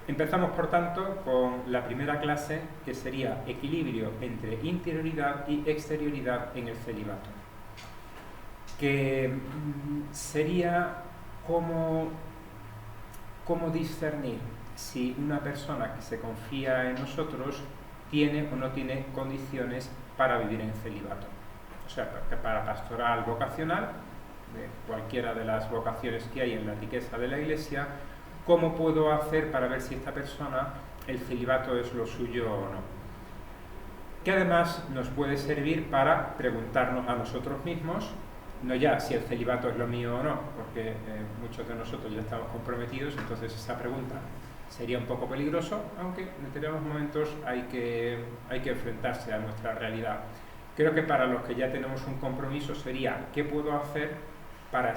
Empezamos, por tanto, con la primera clase, que sería equilibrio entre interioridad y exterioridad en el celibato, que sería cómo discernir si una persona que se confía en nosotros tiene o no tiene condiciones para vivir en celibato. O sea, para pastoral vocacional, de cualquiera de las vocaciones que hay en la riqueza de la Iglesia, ¿cómo puedo hacer para ver si esta persona, el celibato es lo suyo o no? Que además nos puede servir para preguntarnos a nosotros mismos, no ya si el celibato es lo mío o no, porque muchos de nosotros ya estamos comprometidos, entonces esa pregunta sería un poco peligroso, aunque en determinados momentos hay que enfrentarse a nuestra realidad. Creo que para los que ya tenemos un compromiso sería ¿qué puedo hacer para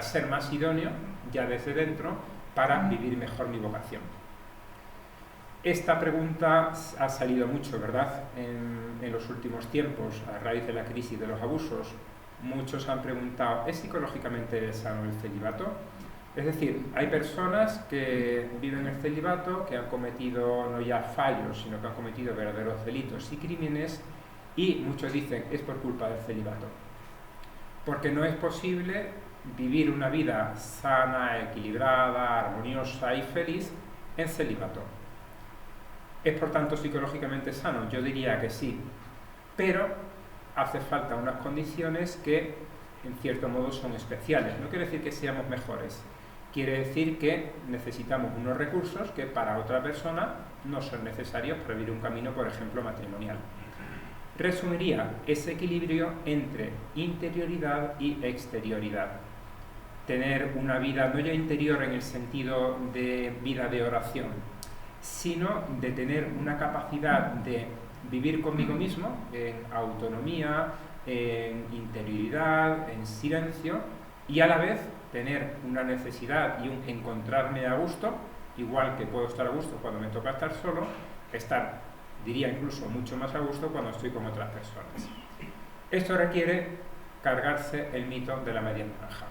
ser más idóneo ya desde dentro para vivir mejor mi vocación? Esta pregunta ha salido mucho, ¿verdad?, en los últimos tiempos, a raíz de la crisis de los abusos. Muchos han preguntado, ¿es psicológicamente sano el celibato? Es decir, hay personas que viven el celibato, que han cometido no ya fallos, sino que han cometido verdaderos delitos y crímenes, y muchos dicen, es por culpa del celibato. Porque no es posible vivir una vida sana, equilibrada, armoniosa y feliz en celibato. ¿Es por tanto psicológicamente sano? Yo diría que sí, pero hace falta unas condiciones que en cierto modo son especiales. No quiere decir que seamos mejores, quiere decir que necesitamos unos recursos que para otra persona no son necesarios para vivir un camino, por ejemplo, matrimonial. Resumiría ese equilibrio entre interioridad y exterioridad. Tener una vida no ya interior en el sentido de vida de oración, sino de tener una capacidad de vivir conmigo mismo en autonomía, en interioridad, en silencio, y a la vez tener una necesidad y un encontrarme a gusto, igual que puedo estar a gusto cuando me toca estar solo, diría incluso mucho más a gusto cuando estoy con otras personas. Esto requiere cargarse el mito de la media naranja.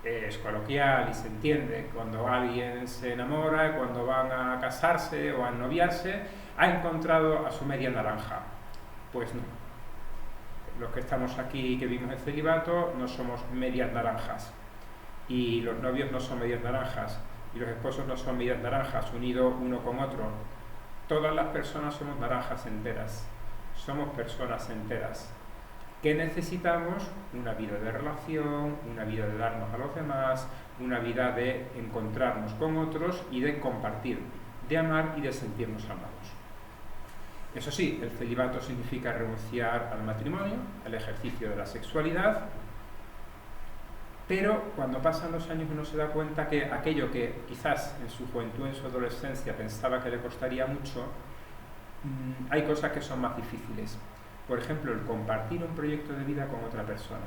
Es coloquial y se entiende. Cuando alguien se enamora, cuando van a casarse o a noviarse, ha encontrado a su media naranja. Pues no. Los que estamos aquí y que vivimos el celibato no somos medias naranjas. Y los novios no son medias naranjas. Y los esposos no son medias naranjas unidos uno con otro. Todas las personas somos naranjas enteras. Somos personas enteras. ¿Qué necesitamos? Una vida de relación, una vida de darnos a los demás, una vida de encontrarnos con otros y de compartir, de amar y de sentirnos amados. Eso sí, el celibato significa renunciar al matrimonio, al ejercicio de la sexualidad, pero cuando pasan los años uno se da cuenta que aquello que quizás en su juventud, en su adolescencia pensaba que le costaría mucho, hay cosas que son más difíciles. Por ejemplo, el compartir un proyecto de vida con otra persona.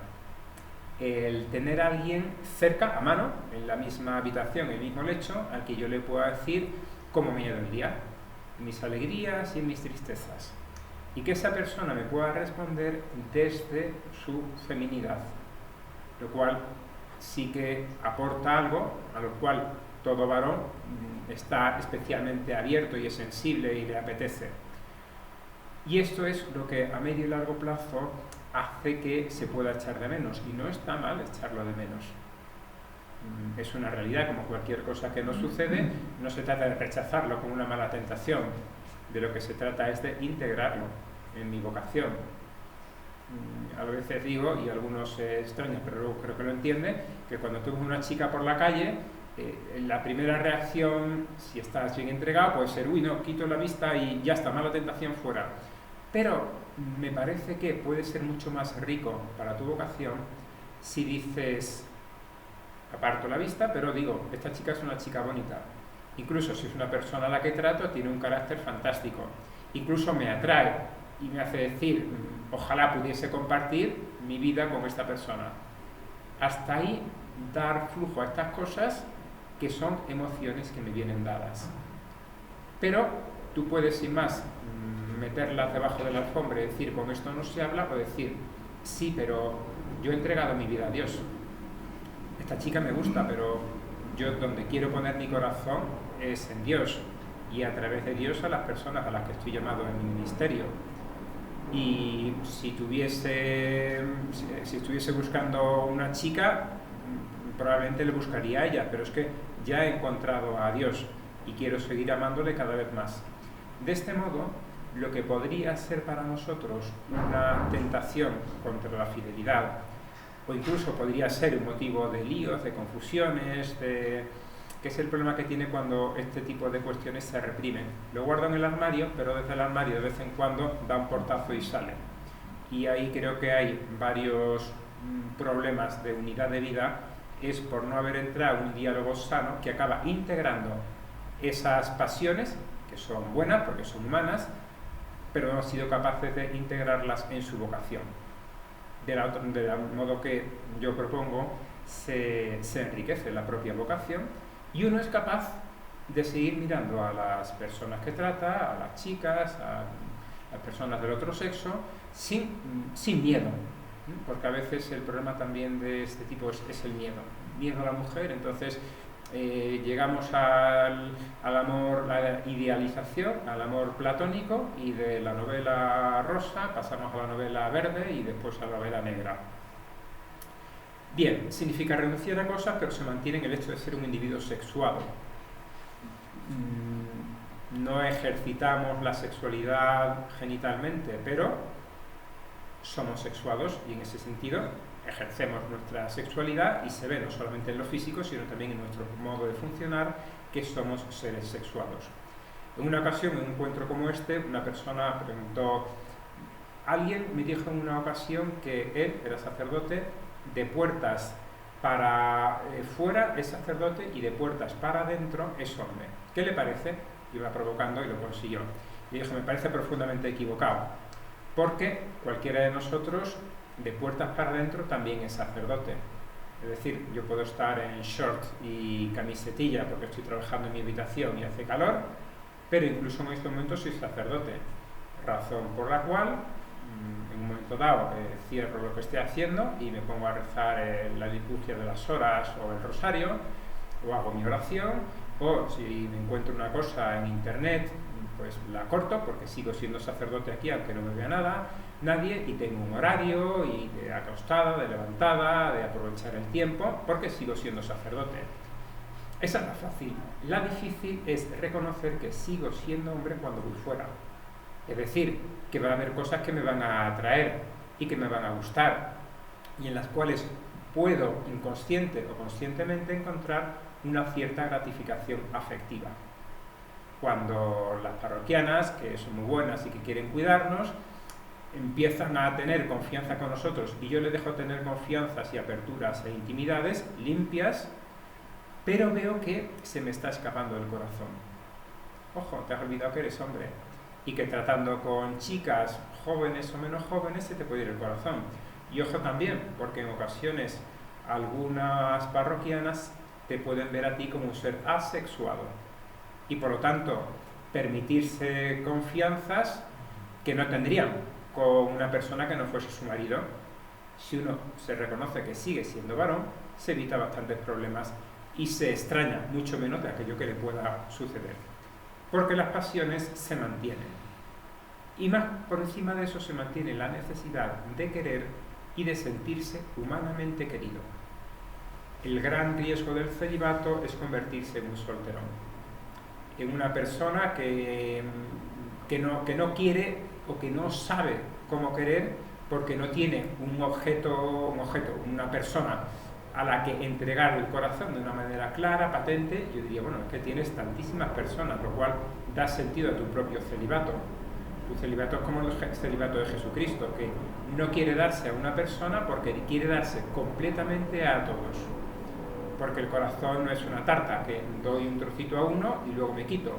El tener a alguien cerca, a mano, en la misma habitación, en el mismo lecho, al que yo le pueda decir cómo me ha ido el día, mis alegrías y mis tristezas. Y que esa persona me pueda responder desde su feminidad. Lo cual sí que aporta algo a lo cual todo varón está especialmente abierto y es sensible y le apetece. Y esto es lo que a medio y largo plazo hace que se pueda echar de menos, y no está mal echarlo de menos. Es una realidad como cualquier cosa que nos sucede, no se trata de rechazarlo como una mala tentación, de lo que se trata es de integrarlo en mi vocación. A veces digo, y algunos se extrañan, pero luego creo que lo entienden, que cuando tú ves una chica por la calle, la primera reacción, si estás bien entregado, puede ser, uy, no, quito la vista y ya está, mala tentación, fuera. Pero me parece que puede ser mucho más rico para tu vocación si dices, aparto la vista, pero digo, esta chica es una chica bonita. Incluso si es una persona a la que trato, tiene un carácter fantástico. Incluso me atrae y me hace decir, ojalá pudiese compartir mi vida con esta persona. Hasta ahí, dar flujo a estas cosas que son emociones que me vienen dadas. Pero tú puedes, sin más, meterlas debajo de la alfombra y decir, con esto no se habla, o decir, sí, pero yo he entregado mi vida a Dios. Esta chica me gusta, pero Yo donde quiero poner mi corazón es en Dios y a través de Dios a las personas a las que estoy llamado en mi ministerio. Y si estuviese buscando una chica, probablemente le buscaría a ella, pero es que ya he encontrado a Dios y quiero seguir amándole cada vez más. De este modo, lo que podría ser para nosotros una tentación contra la fidelidad, o incluso podría ser un motivo de líos, de confusiones, que es el problema que tiene cuando este tipo de cuestiones se reprimen. Lo guardo en el armario, pero desde el armario de vez en cuando da un portazo y sale. Y ahí creo que hay varios problemas de unidad de vida, es por no haber entrado en un diálogo sano que acaba integrando esas pasiones, que son buenas porque son humanas, pero no han sido capaces de integrarlas en su vocación. De modo que yo propongo, se enriquece la propia vocación y uno es capaz de seguir mirando a las personas que trata, a las chicas, a las personas del otro sexo, sin miedo, porque a veces el problema también de este tipo es el miedo a la mujer. Entonces llegamos al amor, la idealización, al amor platónico, y de la novela rosa pasamos a la novela verde y después a la novela negra. Bien, significa renunciar a cosas, pero se mantiene en el hecho de ser un individuo sexuado. No ejercitamos la sexualidad genitalmente, pero somos sexuados y en ese sentido ejercemos nuestra sexualidad y se ve no solamente en lo físico, sino también en nuestro modo de funcionar, que somos seres sexuados. En una ocasión, en un encuentro como este, una persona preguntó, alguien me dijo en una ocasión que él era sacerdote, de puertas para fuera es sacerdote y de puertas para adentro es hombre. ¿Qué le parece? Iba provocando y lo consiguió. Y dijo, me parece profundamente equivocado, porque cualquiera de nosotros de puertas para adentro también es sacerdote. Es decir, yo puedo estar en short y camisetilla porque estoy trabajando en mi habitación y hace calor, pero incluso en este momento soy sacerdote, razón por la cual en un momento dado cierro lo que estoy haciendo y me pongo a rezar la liturgia de las horas o el rosario, o hago mi oración, o si me encuentro una cosa en internet, pues la corto porque sigo siendo sacerdote aquí aunque no me vea nadie, y tengo un horario y de acostada, de levantada, de aprovechar el tiempo, porque sigo siendo sacerdote. Esa es la fácil. La difícil es reconocer que sigo siendo hombre cuando voy fuera. Es decir, que va a haber cosas que me van a atraer y que me van a gustar, y en las cuales puedo inconsciente o conscientemente encontrar una cierta gratificación afectiva. Cuando las parroquianas, que son muy buenas y que quieren cuidarnos, empiezan a tener confianza con nosotros y yo les dejo tener confianzas y aperturas e intimidades limpias, pero veo que se me está escapando del corazón. Ojo, te has olvidado que eres hombre y que tratando con chicas jóvenes o menos jóvenes se te puede ir el corazón. Y ojo también, porque en ocasiones algunas parroquianas te pueden ver a ti como un ser asexuado y por lo tanto permitirse confianzas que no tendrían con una persona que no fuese su marido. Si uno se reconoce que sigue siendo varón, se evita bastantes problemas y se extraña mucho menos de aquello que le pueda suceder, porque las pasiones se mantienen. Y más por encima de eso se mantiene la necesidad de querer y de sentirse humanamente querido. El gran riesgo del celibato es convertirse en un solterón, en una persona que no quiere o que no sabe cómo querer porque no tiene un objeto, una persona a la que entregar el corazón de una manera clara, patente. Yo diría, bueno, es que tienes tantísimas personas, lo cual da sentido a tu propio celibato. Tu celibato es como el celibato de Jesucristo, que no quiere darse a una persona porque quiere darse completamente a todos. Porque el corazón no es una tarta, que doy un trocito a uno y luego me quito,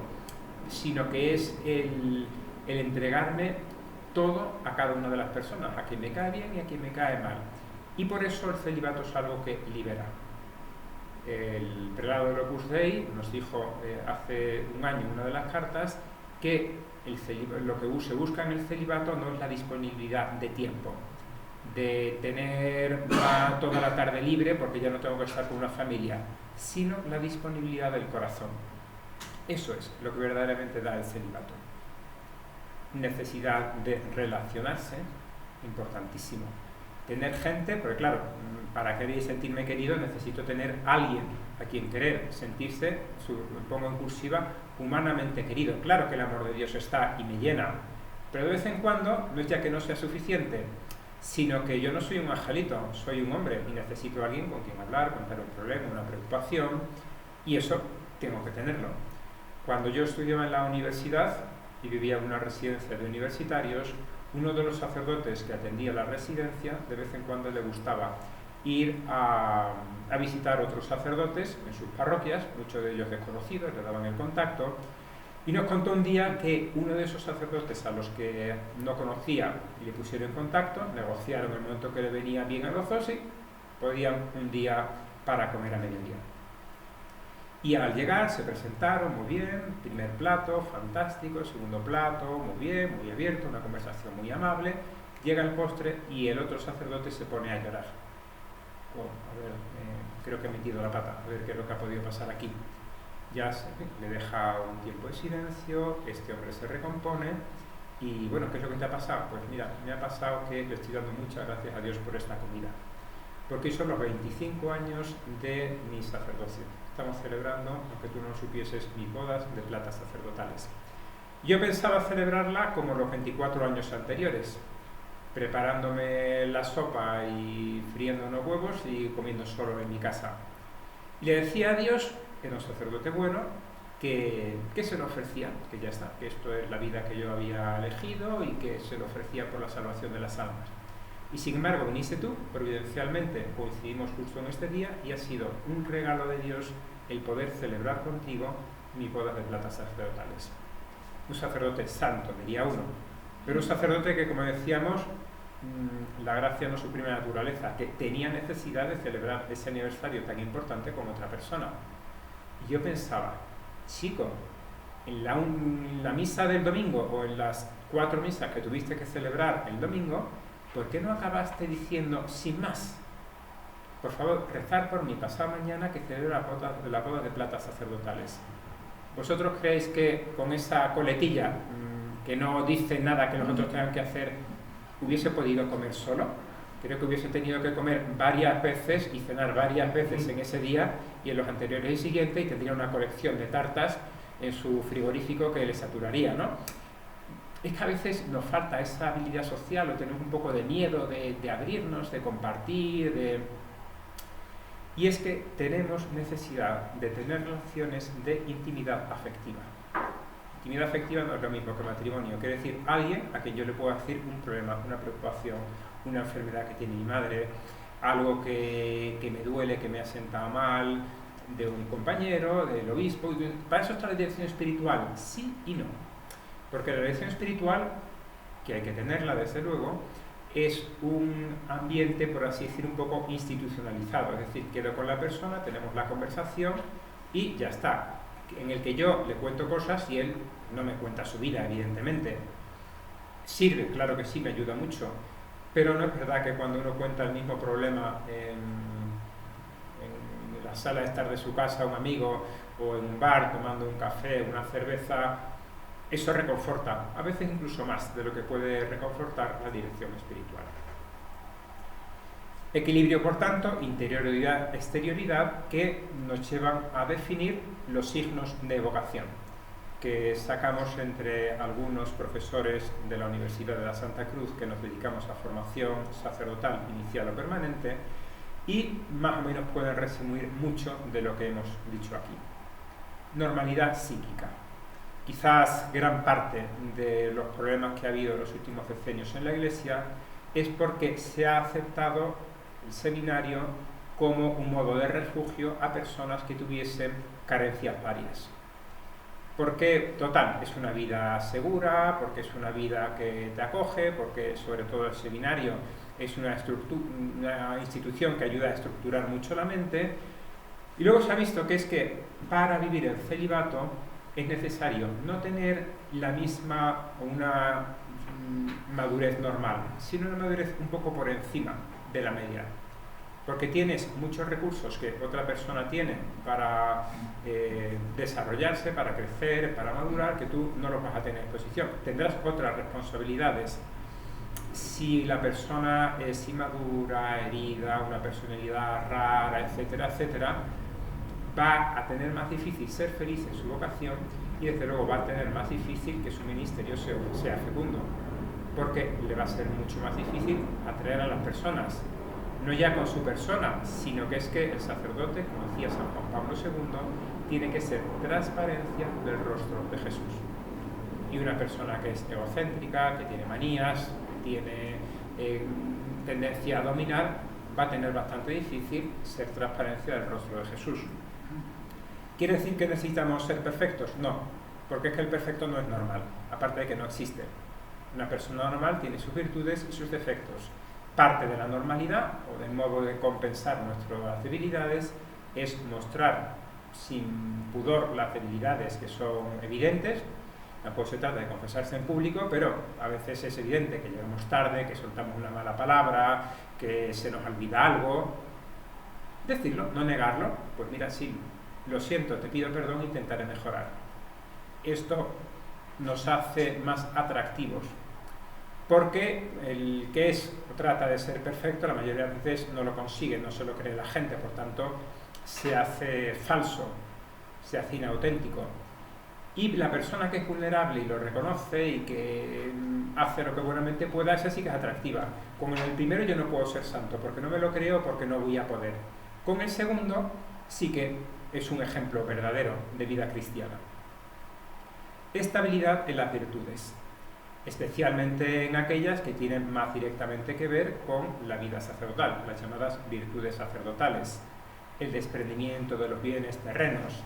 sino que es el entregarme todo a cada una de las personas, a quien me cae bien y a quien me cae mal. Y por eso el celibato es algo que libera. El prelado del Opus Dei nos dijo hace un año en una de las cartas que lo que se busca en el celibato no es la disponibilidad de tiempo. de tener toda la tarde libre porque ya no tengo que estar con una familia, sino la disponibilidad del corazón. Eso es lo que verdaderamente da el celibato. Necesidad de relacionarse, importantísimo. Tener gente, porque claro, para querer y sentirme querido necesito tener alguien a quien querer, sentirse, pongo en cursiva, humanamente querido. Claro que el amor de Dios está y me llena, pero de vez en cuando no es ya que no sea suficiente, sino que yo no soy un angelito, soy un hombre y necesito a alguien con quien hablar, contar un problema, una preocupación, y eso tengo que tenerlo. Cuando yo estudiaba en la universidad y vivía en una residencia de universitarios, uno de los sacerdotes que atendía la residencia, de vez en cuando le gustaba ir a visitar otros sacerdotes en sus parroquias, muchos de ellos desconocidos, le daban el contacto, y nos contó un día que uno de esos sacerdotes a los que no conocía y le pusieron en contacto, negociaron el momento que le venía bien a los dos y podían un día para comer a mediodía. Y al llegar se presentaron muy bien, primer plato, fantástico, segundo plato, muy bien, muy abierto, una conversación muy amable, llega el postre y el otro sacerdote se pone a llorar. Creo que he metido la pata, a ver qué es lo que ha podido pasar aquí. Ya le deja un tiempo de silencio, este hombre se recompone y bueno, ¿qué es lo que te ha pasado? Pues mira, me ha pasado que le estoy dando muchas gracias a Dios por esta comida, porque hoy son los 25 años de mi sacerdocio. Estamos celebrando, aunque tú no supieses, mis bodas de plata sacerdotales. Yo pensaba celebrarla como los 24 años anteriores, preparándome la sopa y friendo unos huevos y comiendo solo en mi casa. Y le decía a Dios, que era un sacerdote bueno, que se le ofrecía, que ya está, que esto es la vida que yo había elegido y que se le ofrecía por la salvación de las almas. Y sin embargo, viniste tú, providencialmente coincidimos justo en este día y ha sido un regalo de Dios el poder celebrar contigo mis bodas de plata sacerdotales. Un sacerdote santo, diría uno, pero un sacerdote que, como decíamos, la gracia no suprime la naturaleza, que tenía necesidad de celebrar ese aniversario tan importante con otra persona. Y yo pensaba, chico, en la misa del domingo o en las 4 misas que tuviste que celebrar el domingo, ¿por qué no acabaste diciendo, sin más, por favor, rezar por mí pasado mañana que celebro la boda de plata sacerdotales? ¿Vosotros creéis que con esa coletilla, que no dice nada que nosotros tengan que hacer, hubiese podido comer solo? Creo que hubiese tenido que comer varias veces y cenar varias veces en ese día y en los anteriores y siguientes, y tendría una colección de tartas en su frigorífico que le saturaría, ¿no? Es que a veces nos falta esa habilidad social o tenemos un poco de miedo de abrirnos, de compartir, y es que tenemos necesidad de tener relaciones de intimidad afectiva. Intimidad afectiva no es lo mismo que matrimonio, quiere decir alguien a quien yo le puedo decir un problema, una preocupación, una enfermedad que tiene mi madre, algo que me duele, que me ha sentado mal, de un compañero, del obispo. Para eso está la dirección espiritual, sí y no. Porque la dirección espiritual, que hay que tenerla desde luego, es un ambiente, por así decir, un poco institucionalizado. Es decir, quedo con la persona, tenemos la conversación y ya está. En el que yo le cuento cosas y él no me cuenta su vida, evidentemente. Sirve, claro que sí, me ayuda mucho. Pero no es verdad que cuando uno cuenta el mismo problema en la sala de estar de su casa, un amigo, o en un bar tomando un café, una cerveza, eso reconforta, a veces incluso más de lo que puede reconfortar la dirección espiritual. Equilibrio, por tanto, interioridad, exterioridad, que nos llevan a definir los signos de vocación, que sacamos entre algunos profesores de la Universidad de la Santa Cruz que nos dedicamos a formación sacerdotal inicial o permanente, y más o menos pueden resumir mucho de lo que hemos dicho aquí. Normalidad psíquica. Quizás gran parte de los problemas que ha habido en los últimos decenios en la Iglesia es porque se ha aceptado el seminario como un modo de refugio a personas que tuviesen carencias varias. Porque, total, es una vida segura, porque es una vida que te acoge, porque sobre todo el seminario es una institución que ayuda a estructurar mucho la mente. Y luego se ha visto que es que para vivir el celibato es necesario no tener la misma, madurez normal, sino una madurez un poco por encima de la media. Porque tienes muchos recursos que otra persona tiene para desarrollarse, para crecer, para madurar, que tú no los vas a tener en exposición. Tendrás otras responsabilidades. Si la persona es inmadura, herida, una personalidad rara, etcétera, etcétera, va a tener más difícil ser feliz en su vocación y desde luego va a tener más difícil que su ministerio sea fecundo, porque le va a ser mucho más difícil atraer a las personas, no ya con su persona, sino que es que el sacerdote, como decía San Juan Pablo II, tiene que ser transparencia del rostro de Jesús. Y una persona que es egocéntrica, que tiene manías, tiene tendencia a dominar, va a tener bastante difícil ser transparencia del rostro de Jesús. ¿Quiere decir que necesitamos ser perfectos? No, porque es que el perfecto no es normal, aparte de que no existe. Una persona normal tiene sus virtudes y sus defectos. Parte de la normalidad, o del modo de compensar nuestras debilidades, es mostrar sin pudor las debilidades que son evidentes. Tampoco se trata de confesarse en público, pero a veces es evidente que llegamos tarde, que soltamos una mala palabra, que se nos olvida algo. Decirlo, no negarlo. Pues mira, sí, lo siento, te pido perdón, intentaré mejorar. Esto nos hace más atractivos, porque el que trata de ser perfecto, la mayoría de veces no lo consigue, no se lo cree la gente, por tanto se hace falso, se hace inauténtico. Y la persona que es vulnerable y lo reconoce y que hace lo que buenamente pueda, esa sí que es atractiva. Con el primero yo no puedo ser santo, porque no me lo creo, porque no voy a poder. Con el segundo sí que es un ejemplo verdadero de vida cristiana. Estabilidad en las virtudes, especialmente en aquellas que tienen más directamente que ver con la vida sacerdotal, las llamadas virtudes sacerdotales. El desprendimiento de los bienes terrenos.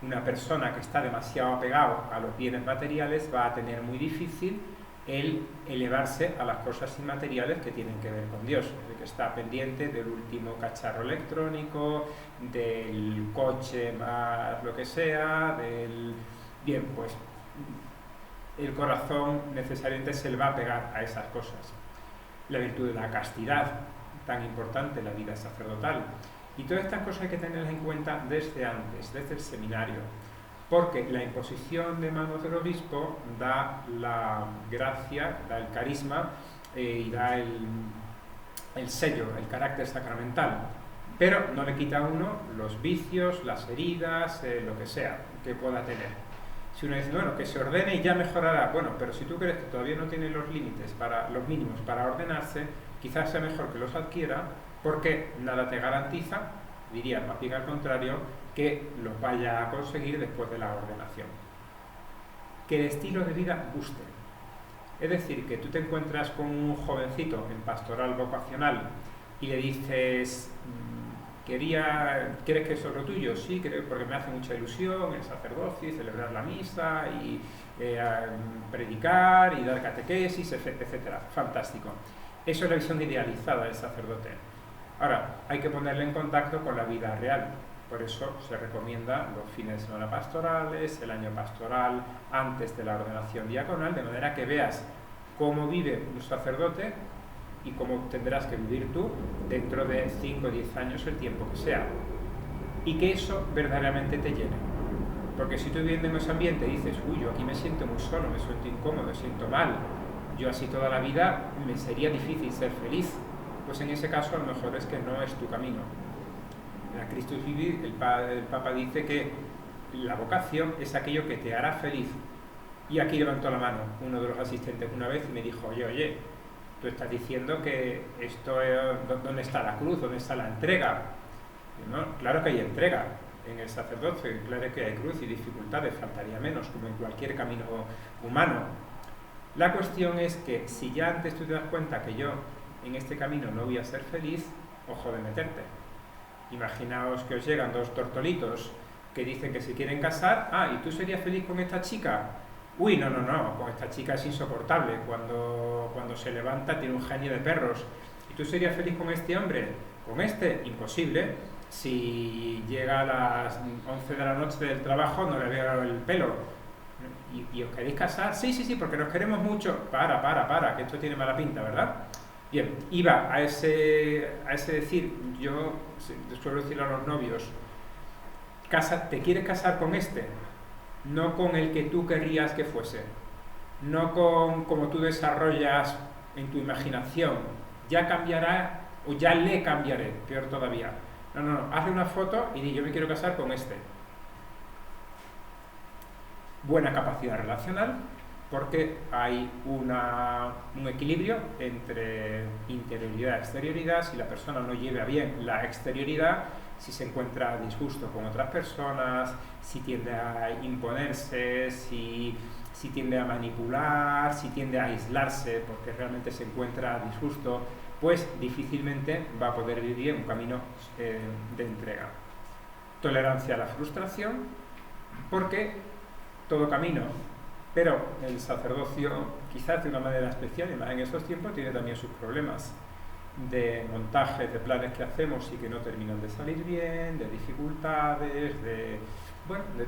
Una persona que está demasiado apegado a los bienes materiales va a tener muy difícil el elevarse a las cosas inmateriales que tienen que ver con Dios, el que está pendiente del último cacharro electrónico, del coche más lo que sea, Bien, pues el corazón necesariamente se le va a pegar a esas cosas. La virtud de la castidad, tan importante en la vida sacerdotal. Y todas estas cosas hay que tenerlas en cuenta desde antes, desde el seminario, porque la imposición de manos del obispo da la gracia, da el carisma y da el sello, el carácter sacramental, pero no le quita a uno los vicios, las heridas, lo que sea que pueda tener. Si uno dice, bueno, que se ordene y ya mejorará, bueno, pero si tú crees que todavía no tiene los límites, los mínimos para ordenarse, quizás sea mejor que los adquiera, porque nada te garantiza, diría más bien al contrario, que los vaya a conseguir después de la ordenación. Que el estilo de vida guste. Es decir, que tú te encuentras con un jovencito en pastoral vocacional y le dices, ¿quieres que eso es lo tuyo? Sí, creo, porque me hace mucha ilusión el sacerdocio y celebrar la misa y predicar y dar catequesis, etcétera. Fantástico. Eso es la visión idealizada del sacerdote. Ahora, hay que ponerle en contacto con la vida real. Por eso se recomienda los fines de semana pastorales, el año pastoral, antes de la ordenación diaconal, de manera que veas cómo vive un sacerdote y cómo tendrás que vivir tú dentro de 5 o 10 años, el tiempo que sea. Y que eso verdaderamente te llene. Porque si tú viviendo en ese ambiente dices, uy, yo aquí me siento muy solo, me siento incómodo, me siento mal, yo así toda la vida me sería difícil ser feliz, pues en ese caso a lo mejor es que no es tu camino. En la Christus Vivit el Papa dice que la vocación es aquello que te hará feliz. Y aquí levantó la mano uno de los asistentes una vez y me dijo, oye, tú estás diciendo que esto es, ¿dónde está la cruz? ¿Dónde está la entrega? No, claro que hay entrega en el sacerdocio, claro que hay cruz y dificultades, faltaría menos, como en cualquier camino humano. La cuestión es que si ya antes tú te das cuenta que yo en este camino no voy a ser feliz, ojo de meterte. Imaginaos que os llegan dos tortolitos que dicen que se quieren casar, ¿y tú serías feliz con esta chica? Uy, no, con esta chica es insoportable, cuando se levanta tiene un genio de perros. ¿Y tú serías feliz con este hombre? Con este, imposible. Si llega a las 11 de la noche del trabajo no le veo el pelo. ¿Y os queréis casar? Sí, sí, sí, porque nos queremos mucho. Para, que esto tiene mala pinta, ¿verdad? Bien, iba a ese decir, yo suelo decir a los novios, ¿te quieres casar con este? No con el que tú querrías que fuese, no con como tú desarrollas en tu imaginación, ya cambiará o ya le cambiaré, peor todavía. No, hazle una foto y di, yo me quiero casar con este. Buena capacidad relacional, porque hay un equilibrio entre interioridad y exterioridad. Si la persona no lleva bien la exterioridad, si se encuentra a disgusto con otras personas, si tiende a imponerse, si tiende a manipular, si tiende a aislarse porque realmente se encuentra a disgusto, pues difícilmente va a poder vivir un camino de entrega. Tolerancia a la frustración, porque todo camino, pero el sacerdocio, quizás de una manera especial, y más en estos tiempos, tiene también sus problemas de montajes, de planes que hacemos y que no terminan de salir bien, de dificultades, de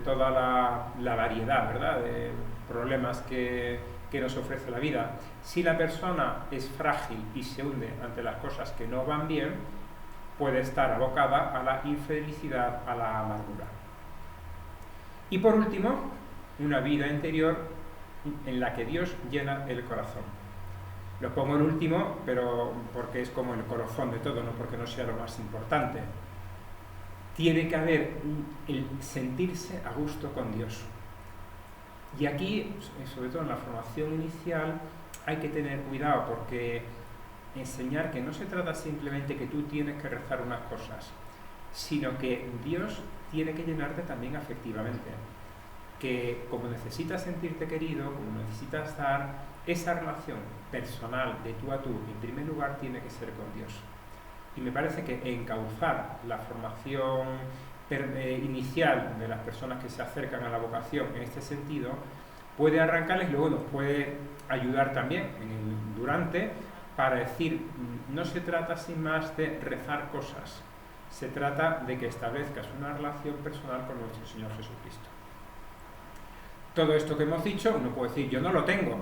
toda la variedad, ¿verdad?, de problemas que nos ofrece la vida. Si la persona es frágil y se hunde ante las cosas que no van bien, puede estar abocada a la infelicidad, a la amargura. Y por último, una vida interior en la que Dios llena el corazón. Lo pongo en último, pero porque es como el colofón de todo, no porque no sea lo más importante. Tiene que haber el sentirse a gusto con Dios. Y aquí, sobre todo en la formación inicial, hay que tener cuidado porque enseñar que no se trata simplemente que tú tienes que rezar unas cosas, sino que Dios tiene que llenarte también afectivamente. Que como necesitas sentirte querido, como necesitas dar, esa relación personal de tú a tú, en primer lugar, tiene que ser con Dios. Y me parece que encauzar la formación inicial de las personas que se acercan a la vocación en este sentido puede arrancarles y luego nos puede ayudar también durante para decir, no se trata sin más de rezar cosas, se trata de que establezcas una relación personal con nuestro Señor Jesucristo. Todo esto que hemos dicho, uno puede decir, yo no lo tengo,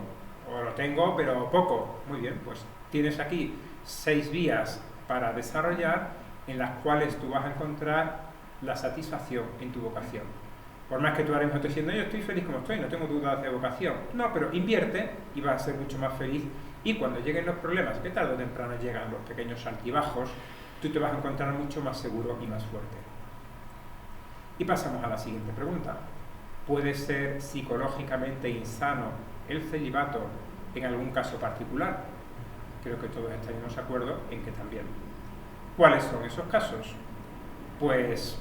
o lo tengo pero poco. Muy bien, pues tienes aquí 6 vías para desarrollar en las cuales tú vas a encontrar la satisfacción en tu vocación. Por más que tú ahora mismo estés diciendo, yo estoy feliz como estoy, no tengo dudas de vocación. No, pero invierte y vas a ser mucho más feliz. Y cuando lleguen los problemas, que tarde o temprano llegan los pequeños altibajos, tú te vas a encontrar mucho más seguro y más fuerte. Y pasamos a la siguiente pregunta. ¿Puede ser psicológicamente insano el celibato en algún caso particular? Creo que todos estaremos de acuerdo en que también. ¿Cuáles son esos casos? Pues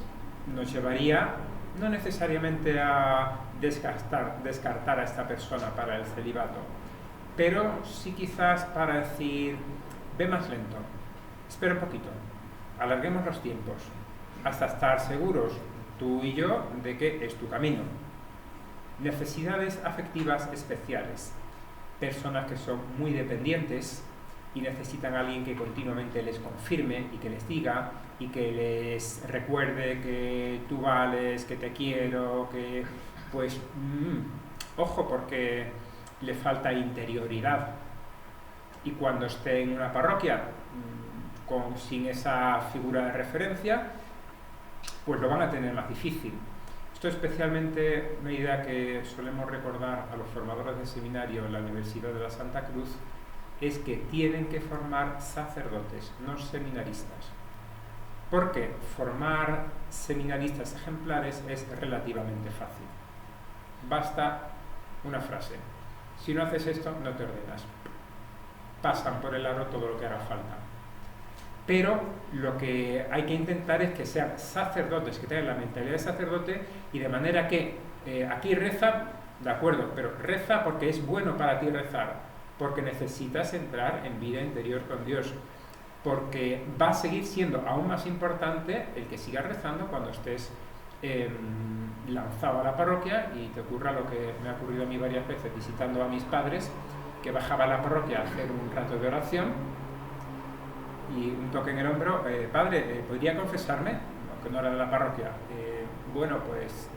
nos llevaría no necesariamente a descartar a esta persona para el celibato, pero sí quizás para decir, ve más lento, espera un poquito, alarguemos los tiempos, hasta estar seguros, tú y yo, de que es tu camino. Necesidades afectivas especiales, personas que son muy dependientes y necesitan a alguien que continuamente les confirme y que les diga y que les recuerde que tú vales, que te quiero, que pues ojo, porque le falta interioridad, y cuando esté en una parroquia sin esa figura de referencia, pues lo van a tener más difícil. Esto especialmente una idea que solemos recordar a los formadores de seminario en la Universidad de la Santa Cruz, es que tienen que formar sacerdotes, no seminaristas. Porque formar seminaristas ejemplares es relativamente fácil. Basta una frase. Si no haces esto, no te ordenas. Pasan por el aro todo lo que haga falta. Pero lo que hay que intentar es que sean sacerdotes, que tengan la mentalidad de sacerdote, y de manera que aquí reza, de acuerdo, pero reza porque es bueno para ti rezar, porque necesitas entrar en vida interior con Dios, porque va a seguir siendo aún más importante el que sigas rezando cuando estés lanzado a la parroquia y te ocurra lo que me ha ocurrido a mí varias veces visitando a mis padres, que bajaba a la parroquia a hacer un rato de oración y un toque en el hombro, padre, ¿podría confesarme? Aunque no era de la parroquia. Bueno, pues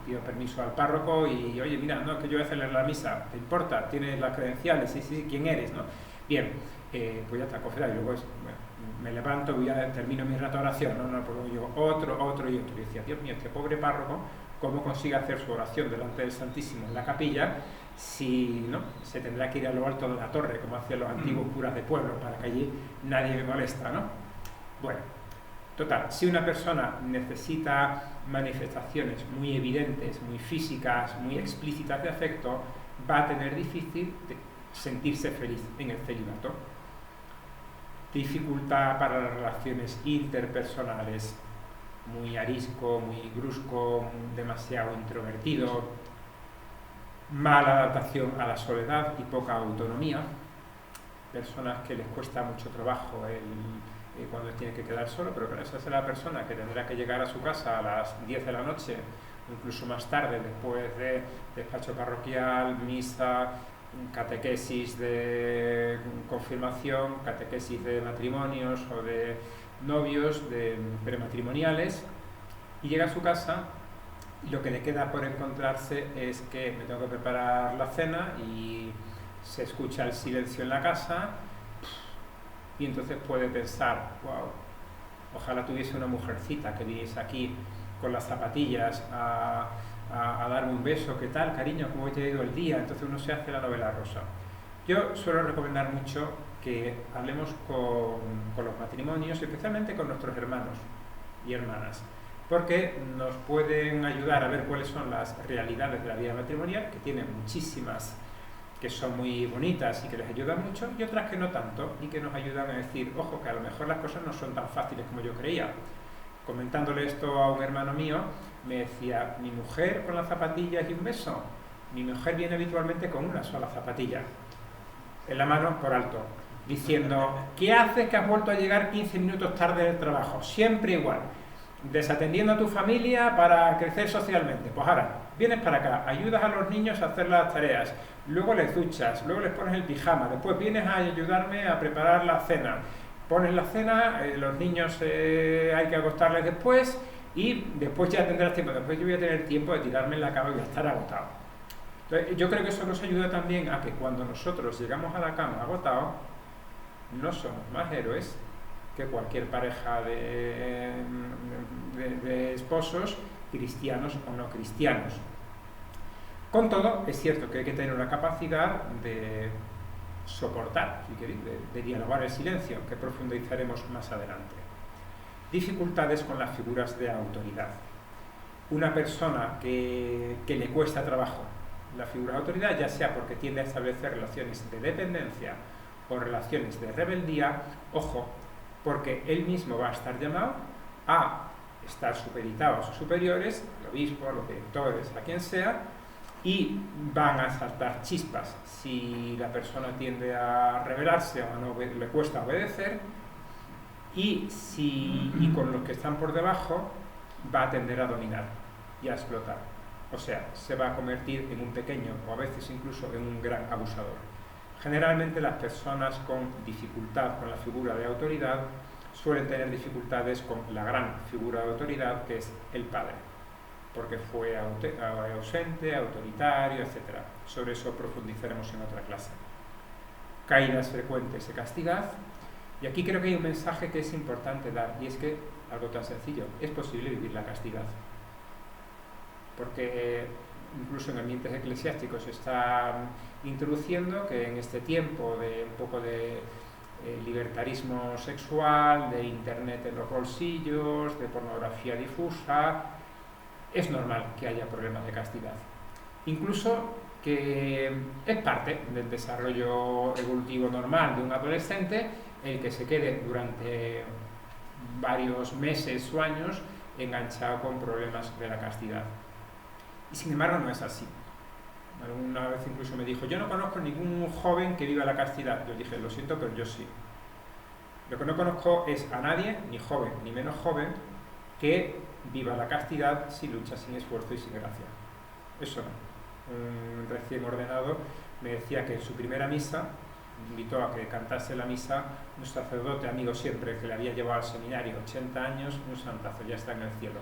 pido permiso al párroco y, oye, mira, no, que yo voy a hacerle la misa, ¿te importa? ¿Tienes las credenciales? Sí, sí, ¿quién eres? ¿No? Bien, pues ya está, cofrade, y luego me levanto, termino mi rato de oración, no, pues yo otro y decía, Dios mío, este pobre párroco, ¿cómo consigue hacer su oración delante del Santísimo en la capilla si no se tendrá que ir a lo alto de la torre, como hacían los antiguos curas de pueblo, para que allí nadie me molesta, ¿no? Bueno, total, si una persona necesita manifestaciones muy evidentes, muy físicas, muy explícitas de afecto, va a tener difícil sentirse feliz en el celibato. Dificultad para las relaciones interpersonales, muy arisco, muy brusco, demasiado introvertido, mala adaptación a la soledad y poca autonomía, personas que les cuesta mucho trabajo cuando tienen que quedar solo, pero esa es la persona que tendrá que llegar a su casa a las 10 de la noche, incluso más tarde, después de despacho parroquial, misa, catequesis de confirmación, catequesis de matrimonios o de novios, de prematrimoniales, y llega a su casa y lo que le queda por encontrarse es que me tengo que preparar la cena y se escucha el silencio en la casa y entonces puede pensar, wow, ojalá tuviese una mujercita que viniese aquí con las zapatillas a darme un beso, ¿qué tal, cariño? ¿Cómo te ha ido el día? Entonces uno se hace la novela rosa. Yo suelo recomendar mucho que hablemos con los matrimonios, especialmente con nuestros hermanos y hermanas, porque nos pueden ayudar a ver cuáles son las realidades de la vida matrimonial, que tienen muchísimas que son muy bonitas y que les ayudan mucho, y otras que no tanto, y que nos ayudan a decir, ojo, que a lo mejor las cosas no son tan fáciles como yo creía. Comentándole esto a un hermano mío, me decía, mi mujer con las zapatillas y un beso, mi mujer viene habitualmente con una sola zapatilla, en la mano por alto, diciendo, ¿qué haces que has vuelto a llegar 15 minutos tarde del trabajo? Siempre igual, desatendiendo a tu familia para crecer socialmente. Pues ahora, vienes para acá, ayudas a los niños a hacer las tareas, luego les duchas, luego les pones el pijama, después vienes a ayudarme a preparar la cena, pones la cena, los niños hay que acostarles después y después ya tendrás tiempo, después yo voy a tener tiempo de tirarme en la cama y voy a estar agotado. Entonces, yo creo que eso nos ayuda también a que cuando nosotros llegamos a la cama agotados, no somos más héroes que cualquier pareja de esposos, cristianos o no cristianos. Con todo, es cierto que hay que tener una capacidad de soportar, si queréis, de dialogar el silencio, que profundizaremos más adelante. Dificultades con las figuras de autoridad. Una persona que le cuesta trabajo la figura de autoridad, ya sea porque tiende a establecer relaciones de dependencia o relaciones de rebeldía, ojo, porque él mismo va a estar llamado a estar supeditado a sus superiores, al obispo, a los directores, a quien sea, y van a saltar chispas si la persona tiende a rebelarse o no le cuesta obedecer, y con los que están por debajo va a tender a dominar y a explotar. O sea, se va a convertir en un pequeño o a veces incluso en un gran abusador. Generalmente las personas con dificultad con la figura de autoridad suelen tener dificultades con la gran figura de autoridad, que es el padre, porque fue ausente, autoritario, etc. Sobre eso profundizaremos en otra clase. Caídas frecuentes de castidad. Y aquí creo que hay un mensaje que es importante dar, y es que, algo tan sencillo, es posible vivir la castidad. Porque incluso en ambientes eclesiásticos se está introduciendo que en este tiempo de un poco de libertarismo sexual, de internet en los bolsillos, de pornografía difusa, es normal que haya problemas de castidad. Incluso que es parte del desarrollo evolutivo normal de un adolescente el que se quede durante varios meses o años enganchado con problemas de la castidad. Y sin embargo no es así. Alguna vez incluso me dijo, yo no conozco ningún joven que viva la castidad. Yo dije, lo siento, pero yo sí. Lo que no conozco es a nadie, ni joven ni menos joven, que viva la castidad sin lucha, sin esfuerzo y sin gracia. Eso no. Un recién ordenado me decía que en su primera misa me invitó a que cantase la misa un sacerdote amigo siempre que le había llevado al seminario, 80 años, un santazo, ya está en el cielo.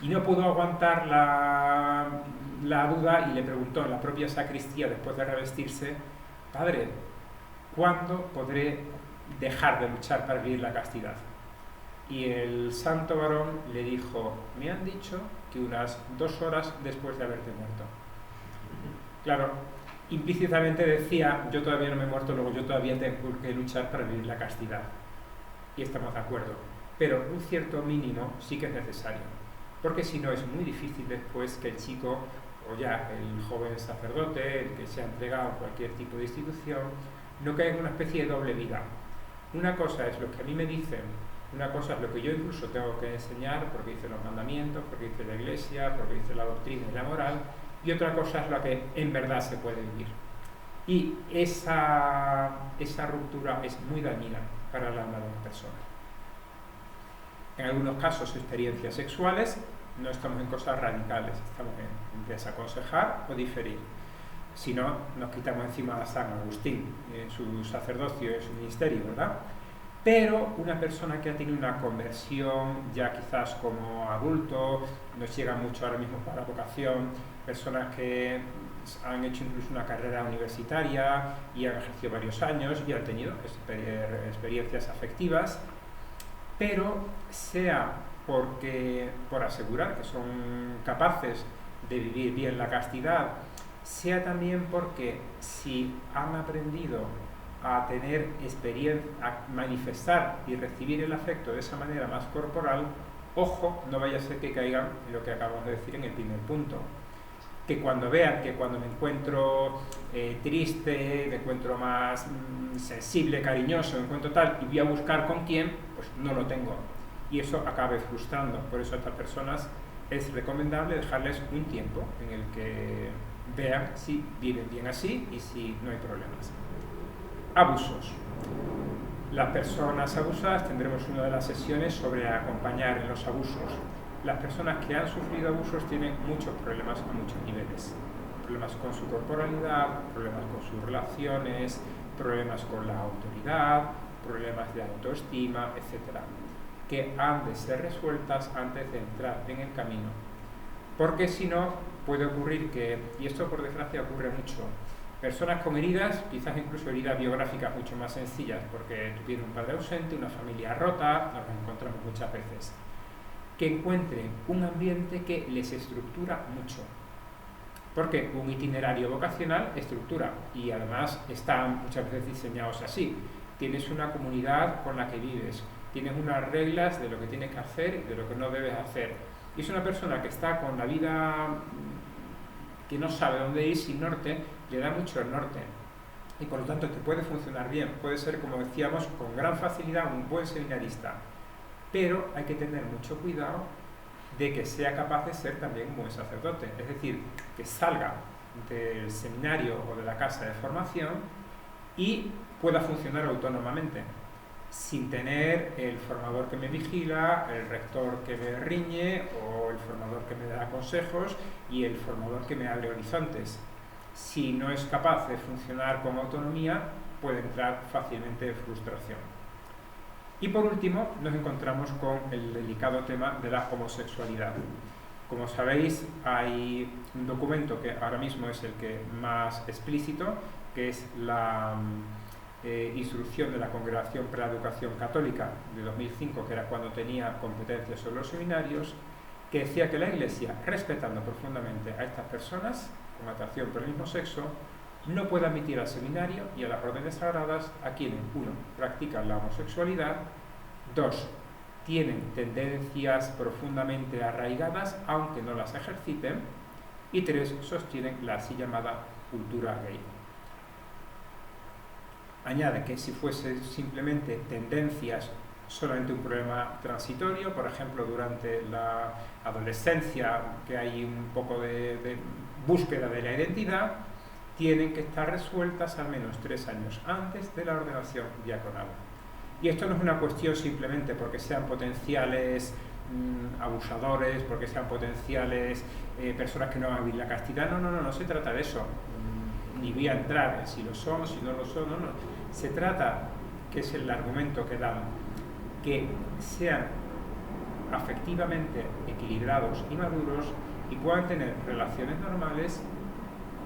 Y no pudo aguantar la duda y le preguntó en la propia sacristía, después de revestirse: Padre, ¿cuándo podré dejar de luchar para vivir la castidad? Y el santo varón le dijo: me han dicho que unas 2 horas después de haberte muerto. Claro, implícitamente decía: yo todavía no me he muerto, luego yo todavía tengo que luchar para vivir la castidad. Y estamos de acuerdo. Pero un cierto mínimo sí que es necesario, porque si no es muy difícil después que el chico, o ya el joven sacerdote, el que se ha entregado a cualquier tipo de institución, no caiga en una especie de doble vida. Una cosa es lo que a mí me dicen, una cosa es lo que yo incluso tengo que enseñar, porque dice los mandamientos, porque dice la Iglesia, porque dice la doctrina y la moral, y otra cosa es la que en verdad se puede vivir. Y esa ruptura es muy dañina para el alma de una persona. En algunos casos, experiencias sexuales, no estamos en cosas radicales, estamos en desaconsejar o diferir. Si no, nos quitamos encima a San Agustín, en su sacerdocio, en su ministerio, ¿verdad? Pero una persona que ha tenido una conversión ya quizás como adulto, nos llega mucho ahora mismo para la vocación, personas que han hecho incluso una carrera universitaria y han ejercido varios años y han tenido experiencias afectivas, pero sea por asegurar que son capaces de vivir bien la castidad, sea también porque si han aprendido a tener experiencia, a manifestar y recibir el afecto de esa manera más corporal, ojo, no vaya a ser que caigan en lo que acabamos de decir en el primer punto, que cuando vean que cuando me encuentro triste, me encuentro más sensible, cariñoso, me encuentro tal, y voy a buscar con quién, pues no lo tengo, y eso acabe frustrando. Por eso a estas personas es recomendable dejarles un tiempo en el que vean si viven bien así y si no hay problemas. Abusos. Las personas abusadas, tendremos una de las sesiones sobre acompañar en los abusos. Las personas que han sufrido abusos tienen muchos problemas a muchos niveles. Problemas con su corporalidad, problemas con sus relaciones, problemas con la autoridad, problemas de autoestima, etc., que han de ser resueltas antes de entrar en el camino. Porque si no, puede ocurrir que, y esto por desgracia ocurre mucho, personas con heridas, quizás incluso heridas biográficas mucho más sencillas, porque tuvieron un padre ausente, una familia rota, nos encontramos muchas veces, que encuentren un ambiente que les estructura mucho. Porque un itinerario vocacional estructura, y además están muchas veces diseñados así. Tienes una comunidad con la que vives, tienes unas reglas de lo que tienes que hacer y de lo que no debes hacer. Y es una persona que está con la vida, que no sabe dónde ir, sin norte, le da mucho el norte. Y por lo tanto te puede funcionar bien, puede ser, como decíamos, con gran facilidad un buen seminarista. Pero hay que tener mucho cuidado de que sea capaz de ser también un buen sacerdote. Es decir, que salga del seminario o de la casa de formación y pueda funcionar autónomamente, sin tener el formador que me vigila, el rector que me riñe o el formador que me da consejos y el formador que me abre horizontes. Si no es capaz de funcionar con autonomía, puede entrar fácilmente en frustración. Y por último, nos encontramos con el delicado tema de la homosexualidad. Como sabéis, hay un documento que ahora mismo es el que más explícito, que es la instrucción de la Congregación para la Educación Católica de 2005, que era cuando tenía competencias sobre los seminarios, que decía que la Iglesia, respetando profundamente a estas personas con atracción por el mismo sexo, no puede admitir al seminario y a las órdenes sagradas a quienes, 1, practican la homosexualidad, 2, tienen tendencias profundamente arraigadas aunque no las ejerciten, y 3, sostienen la así llamada cultura gay. Añade que si fuese simplemente tendencias, solamente un problema transitorio, por ejemplo durante la adolescencia, que hay un poco de búsqueda de la identidad, tienen que estar resueltas al menos 3 años antes de la ordenación diaconal. Y esto no es una cuestión simplemente porque sean potenciales abusadores, porque sean potenciales personas que no van a vivir la castidad, no se trata de eso. Ni voy a entrar en si lo son, si no lo son, no. Se trata, que es el argumento que dan, que sean afectivamente equilibrados y maduros y puedan tener relaciones normales,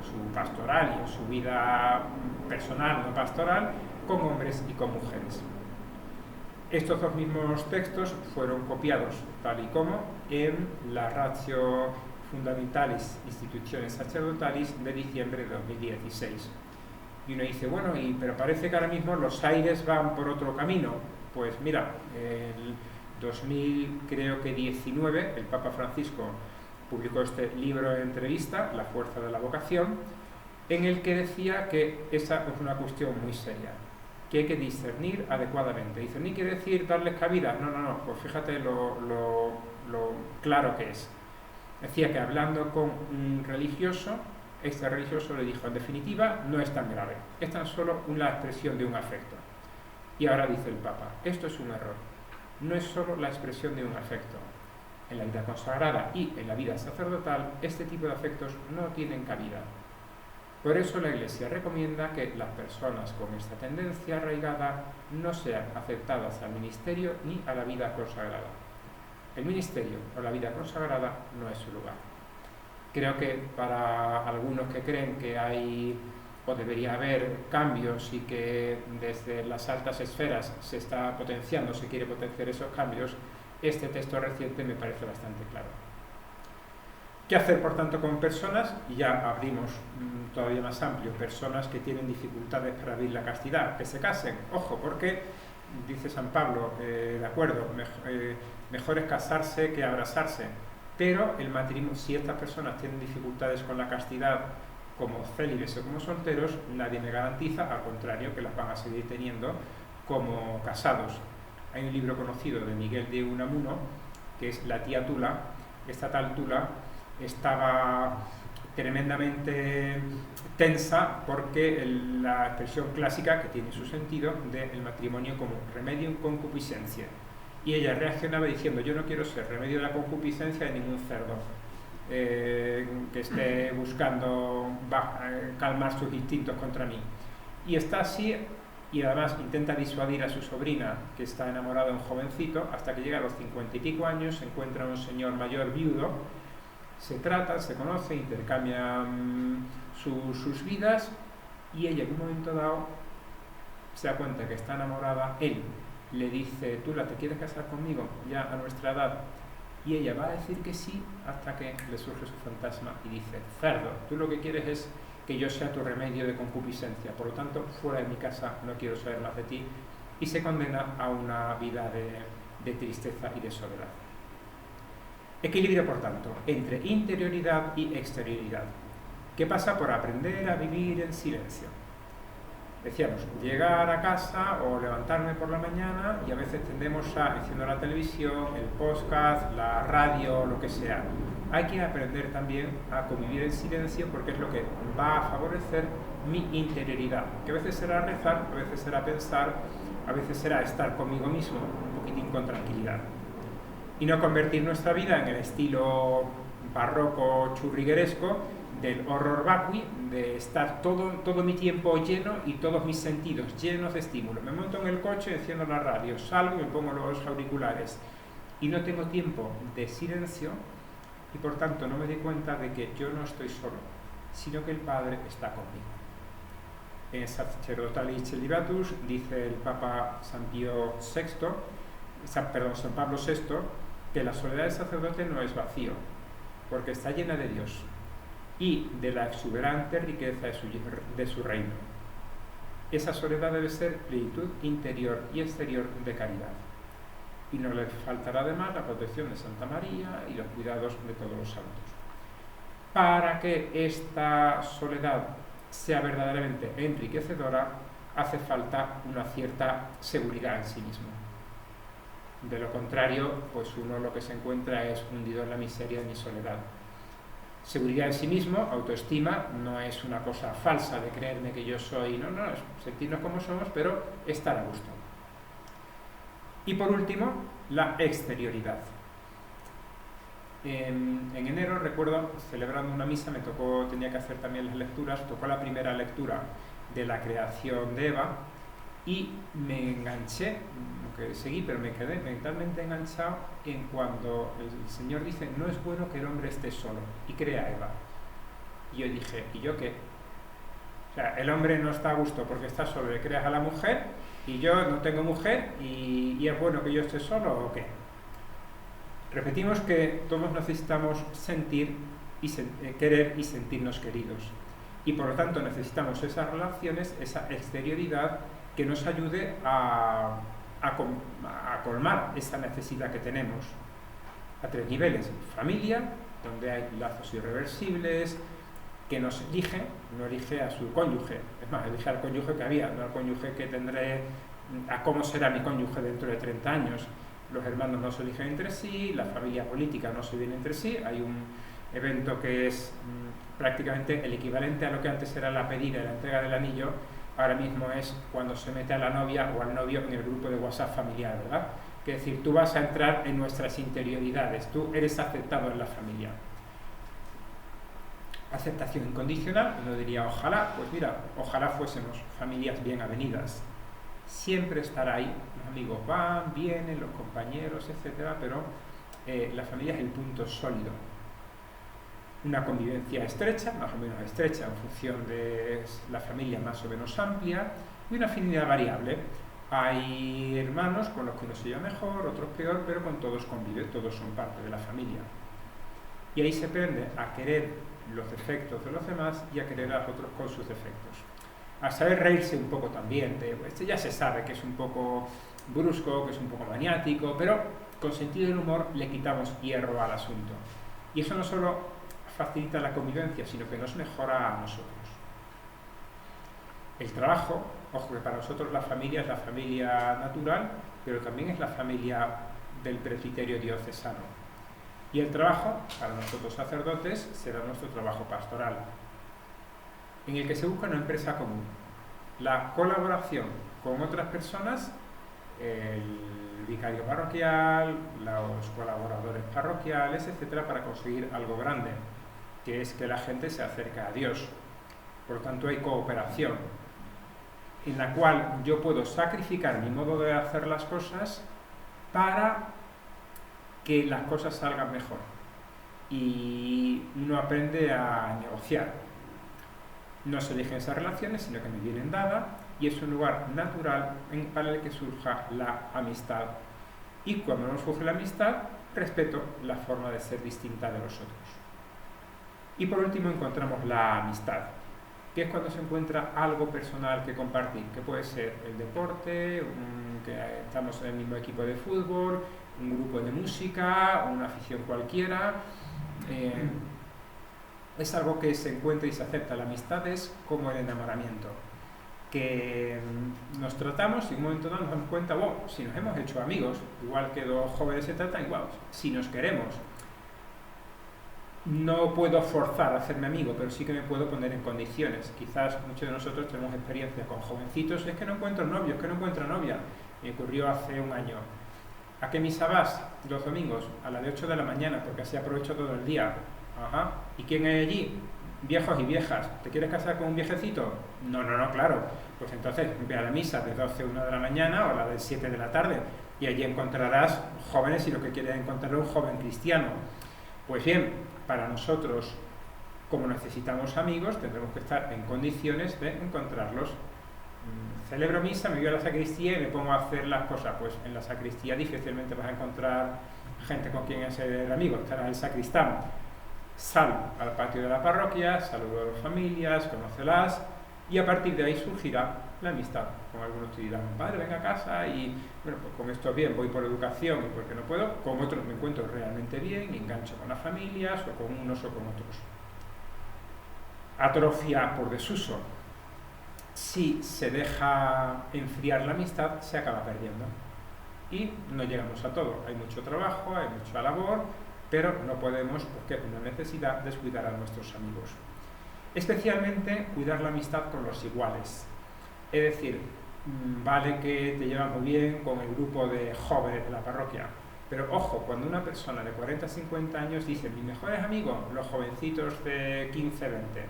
su pastoral y su vida personal no pastoral, con hombres y con mujeres. Estos dos mismos textos fueron copiados tal y como en la Ratio Fundamentalis Institutiones Sacerdotalis de diciembre de 2016. Y uno dice, bueno, pero parece que ahora mismo los aires van por otro camino. Pues mira, el 2019 el Papa Francisco publicó este libro de entrevista, La fuerza de la vocación, en el que decía que esa es una cuestión muy seria, que hay que discernir adecuadamente. Discernir quiere decir darles cabida. No, pues fíjate lo claro que es. Decía que hablando con un religioso, este religioso le dijo, en definitiva, no es tan grave, es tan solo una expresión de un afecto. Y ahora dice el Papa, esto es un error, no es solo la expresión de un afecto. En la vida consagrada y en la vida sacerdotal, este tipo de afectos no tienen cabida. Por eso la Iglesia recomienda que las personas con esta tendencia arraigada no sean aceptadas al ministerio ni a la vida consagrada. El ministerio o la vida consagrada no es su lugar. Creo que para algunos que creen que hay o debería haber cambios y que desde las altas esferas se está potenciando, se quiere potenciar esos cambios, este texto reciente me parece bastante claro. ¿Qué hacer, por tanto, con personas? Y ya abrimos todavía más amplio, personas que tienen dificultades para vivir la castidad, que se casen. Ojo, porque, dice San Pablo, de acuerdo, mejor es casarse que abrazarse, pero el matrimonio, si estas personas tienen dificultades con la castidad, como célibes o como solteros, nadie me garantiza, al contrario, que las van a seguir teniendo como casados. Hay un libro conocido de Miguel de Unamuno, que es La tía Tula. Esta tal Tula estaba tremendamente tensa porque la expresión clásica, que tiene su sentido, del matrimonio como remedio en concupiscencia. Y ella reaccionaba diciendo, yo no quiero ser remedio de la concupiscencia de ningún cerdo que esté buscando calmar sus instintos contra mí. Y está así, y además intenta disuadir a su sobrina, que está enamorada de un jovencito, hasta que llega a los 50 y pico años, se encuentra un señor mayor viudo, se tratan, se conocen, intercambian sus vidas, y ella en un momento dado se da cuenta que está enamorada. Él le dice, Tula, ¿te quieres casar conmigo ya a nuestra edad? Y ella va a decir que sí, hasta que le surge su fantasma y dice, cerdo, tú lo que quieres es que yo sea tu remedio de concupiscencia, por lo tanto, fuera de mi casa no quiero saber más de ti, y se condena a una vida de tristeza y de soledad. Equilibrio, por tanto, entre interioridad y exterioridad, que pasa por aprender a vivir en silencio. Decíamos, llegar a casa o levantarme por la mañana y a veces tendemos a encender la televisión, el podcast, la radio, lo que sea. Hay que aprender también a convivir en silencio porque es lo que va a favorecer mi interioridad, que a veces será rezar, a veces será pensar, a veces será estar conmigo mismo un poquitín con tranquilidad. Y no convertir nuestra vida en el estilo barroco churrigueresco del horror vacui, de estar todo mi tiempo lleno y todos mis sentidos llenos de estímulos. Me monto en el coche, enciendo la radio, salgo y me pongo los auriculares y no tengo tiempo de silencio y por tanto no me doy cuenta de que yo no estoy solo, sino que el Padre está conmigo. En Sacerdotalis Celibatus dice el Papa San Pablo VI que la soledad del sacerdote no es vacío, porque está llena de Dios y de la exuberante riqueza de su reino. Esa soledad debe ser plenitud interior y exterior de caridad. Y no le faltará además la protección de Santa María y los cuidados de todos los santos. Para que esta soledad sea verdaderamente enriquecedora, hace falta una cierta seguridad en sí mismo. De lo contrario, pues uno lo que se encuentra es hundido en la miseria de mi soledad. Seguridad en sí mismo, autoestima, no es una cosa falsa de creerme que yo soy, no, es sentirnos como somos, pero estar a gusto. Y por último, la exterioridad. En enero, recuerdo, celebrando una misa, tenía que hacer también las lecturas, tocó la primera lectura de la creación de Eva, Y me enganché, que seguí, pero me quedé mentalmente enganchado en cuando el Señor dice, no es bueno que el hombre esté solo, y crea a Eva. Y yo dije, ¿y yo qué? O sea, el hombre no está a gusto porque está solo, le creas a la mujer, y yo no tengo mujer, y es bueno que yo esté solo, ¿o qué? Repetimos que todos necesitamos sentir y querer y sentirnos queridos. Y por lo tanto necesitamos esas relaciones, esa exterioridad que nos ayude a colmar esa necesidad que tenemos. A 3 niveles. Familia, donde hay lazos irreversibles, que nos elige, no elige a su cónyuge. Es más, elige al cónyuge que había, no al cónyuge que tendré, a cómo será mi cónyuge dentro de 30 años. Los hermanos no se eligen entre sí, la familia política no se viene entre sí, hay un evento que es prácticamente el equivalente a lo que antes era la pedida y la entrega del anillo, ahora mismo es cuando se mete a la novia o al novio en el grupo de WhatsApp familiar, ¿verdad? Es decir, tú vas a entrar en nuestras interioridades, tú eres aceptado en la familia. Aceptación incondicional, uno diría ojalá, pues mira, ojalá fuésemos familias bien avenidas. Siempre estará ahí, los amigos van, vienen, los compañeros, etcétera, pero la familia es el punto sólido. Una convivencia estrecha, más o menos estrecha, en función de la familia más o menos amplia, y una afinidad variable. Hay hermanos con los que uno se lleva mejor, otros peor, pero con todos convive, todos son parte de la familia. Y ahí se aprende a querer los defectos de los demás y a querer a los otros con sus defectos. A saber reírse un poco también, ya se sabe que es un poco brusco, que es un poco maniático, pero con sentido del humor le quitamos hierro al asunto. Y eso no solo facilita la convivencia, sino que nos mejora a nosotros. El trabajo, ojo que para nosotros la familia es la familia natural, pero también es la familia del presbiterio diocesano. Y el trabajo, para nosotros sacerdotes, será nuestro trabajo pastoral, en el que se busca una empresa común. La colaboración con otras personas, el vicario parroquial, los colaboradores parroquiales, etcétera, para conseguir algo grande, que es que la gente se acerque a Dios. Por lo tanto, hay cooperación, en la cual yo puedo sacrificar mi modo de hacer las cosas para que las cosas salgan mejor. Y uno aprende a negociar. No se eligen esas relaciones, sino que me vienen dadas, y es un lugar natural para el que surja la amistad. Y cuando no surge la amistad, respeto la forma de ser distinta de los otros. Y por último encontramos la amistad, que es cuando se encuentra algo personal que compartir, que puede ser el deporte, que estamos en el mismo equipo de fútbol, un grupo de música, una afición cualquiera. Es algo que se encuentra y se acepta. La amistad es como el enamoramiento, que nos tratamos y en un momento dado nos damos cuenta, wow, si nos hemos hecho amigos, igual que dos jóvenes se tratan, igual, si nos queremos. No puedo forzar a hacerme amigo, pero sí que me puedo poner en condiciones. Quizás muchos de nosotros tenemos experiencia con jovencitos, es que no encuentro novio, es que no encuentro novia. Me ocurrió hace un año. ¿A qué misa vas los domingos? A la de 8 de la mañana, porque así aprovecho todo el día. Ajá. ¿Y quién hay allí? Viejos y viejas. ¿Te quieres casar con un viejecito? No, claro. Pues entonces ve a la misa de 12 a 1 de la mañana o a la de 7 de la tarde, y allí encontrarás jóvenes y lo que quieres encontrar es un joven cristiano. Pues bien, para nosotros, como necesitamos amigos, tendremos que estar en condiciones de encontrarlos. Celebro misa, me voy a la sacristía y me pongo a hacer las cosas. Pues en la sacristía difícilmente vas a encontrar gente con quien ser amigo, estará el sacristán. Sal al patio de la parroquia, saludo a las familias, conócelas, y a partir de ahí surgirá la amistad. Con algunos te dirán, padre, venga a casa, y bueno, pues con esto bien, voy por educación y porque no puedo. Con otros me encuentro realmente bien y engancho con las familias, o con unos o con otros. Atrofia por desuso. Si se deja enfriar la amistad, se acaba perdiendo. Y no llegamos a todo. Hay mucho trabajo, hay mucha labor, pero no podemos, porque es una necesidad, descuidar a nuestros amigos. Especialmente cuidar la amistad con los iguales. Es decir, vale que te llevas muy bien con el grupo de jóvenes de la parroquia, pero ojo, cuando una persona de 40 a 50 años dice, mis mejores amigos, los jovencitos de 15, 20,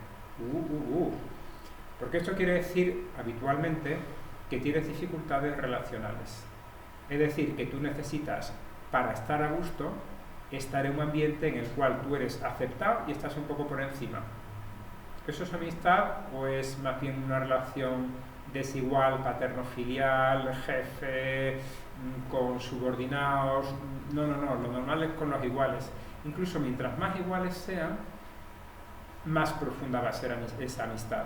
porque esto quiere decir habitualmente que tienes dificultades relacionales. Es decir, que tú necesitas, para estar a gusto, estar en un ambiente en el cual tú eres aceptado y estás un poco por encima. ¿Eso es amistad o es más bien una relación desigual, paterno-filial, jefe, con subordinados? No, lo normal es con los iguales. Incluso mientras más iguales sean, más profunda va a ser esa amistad,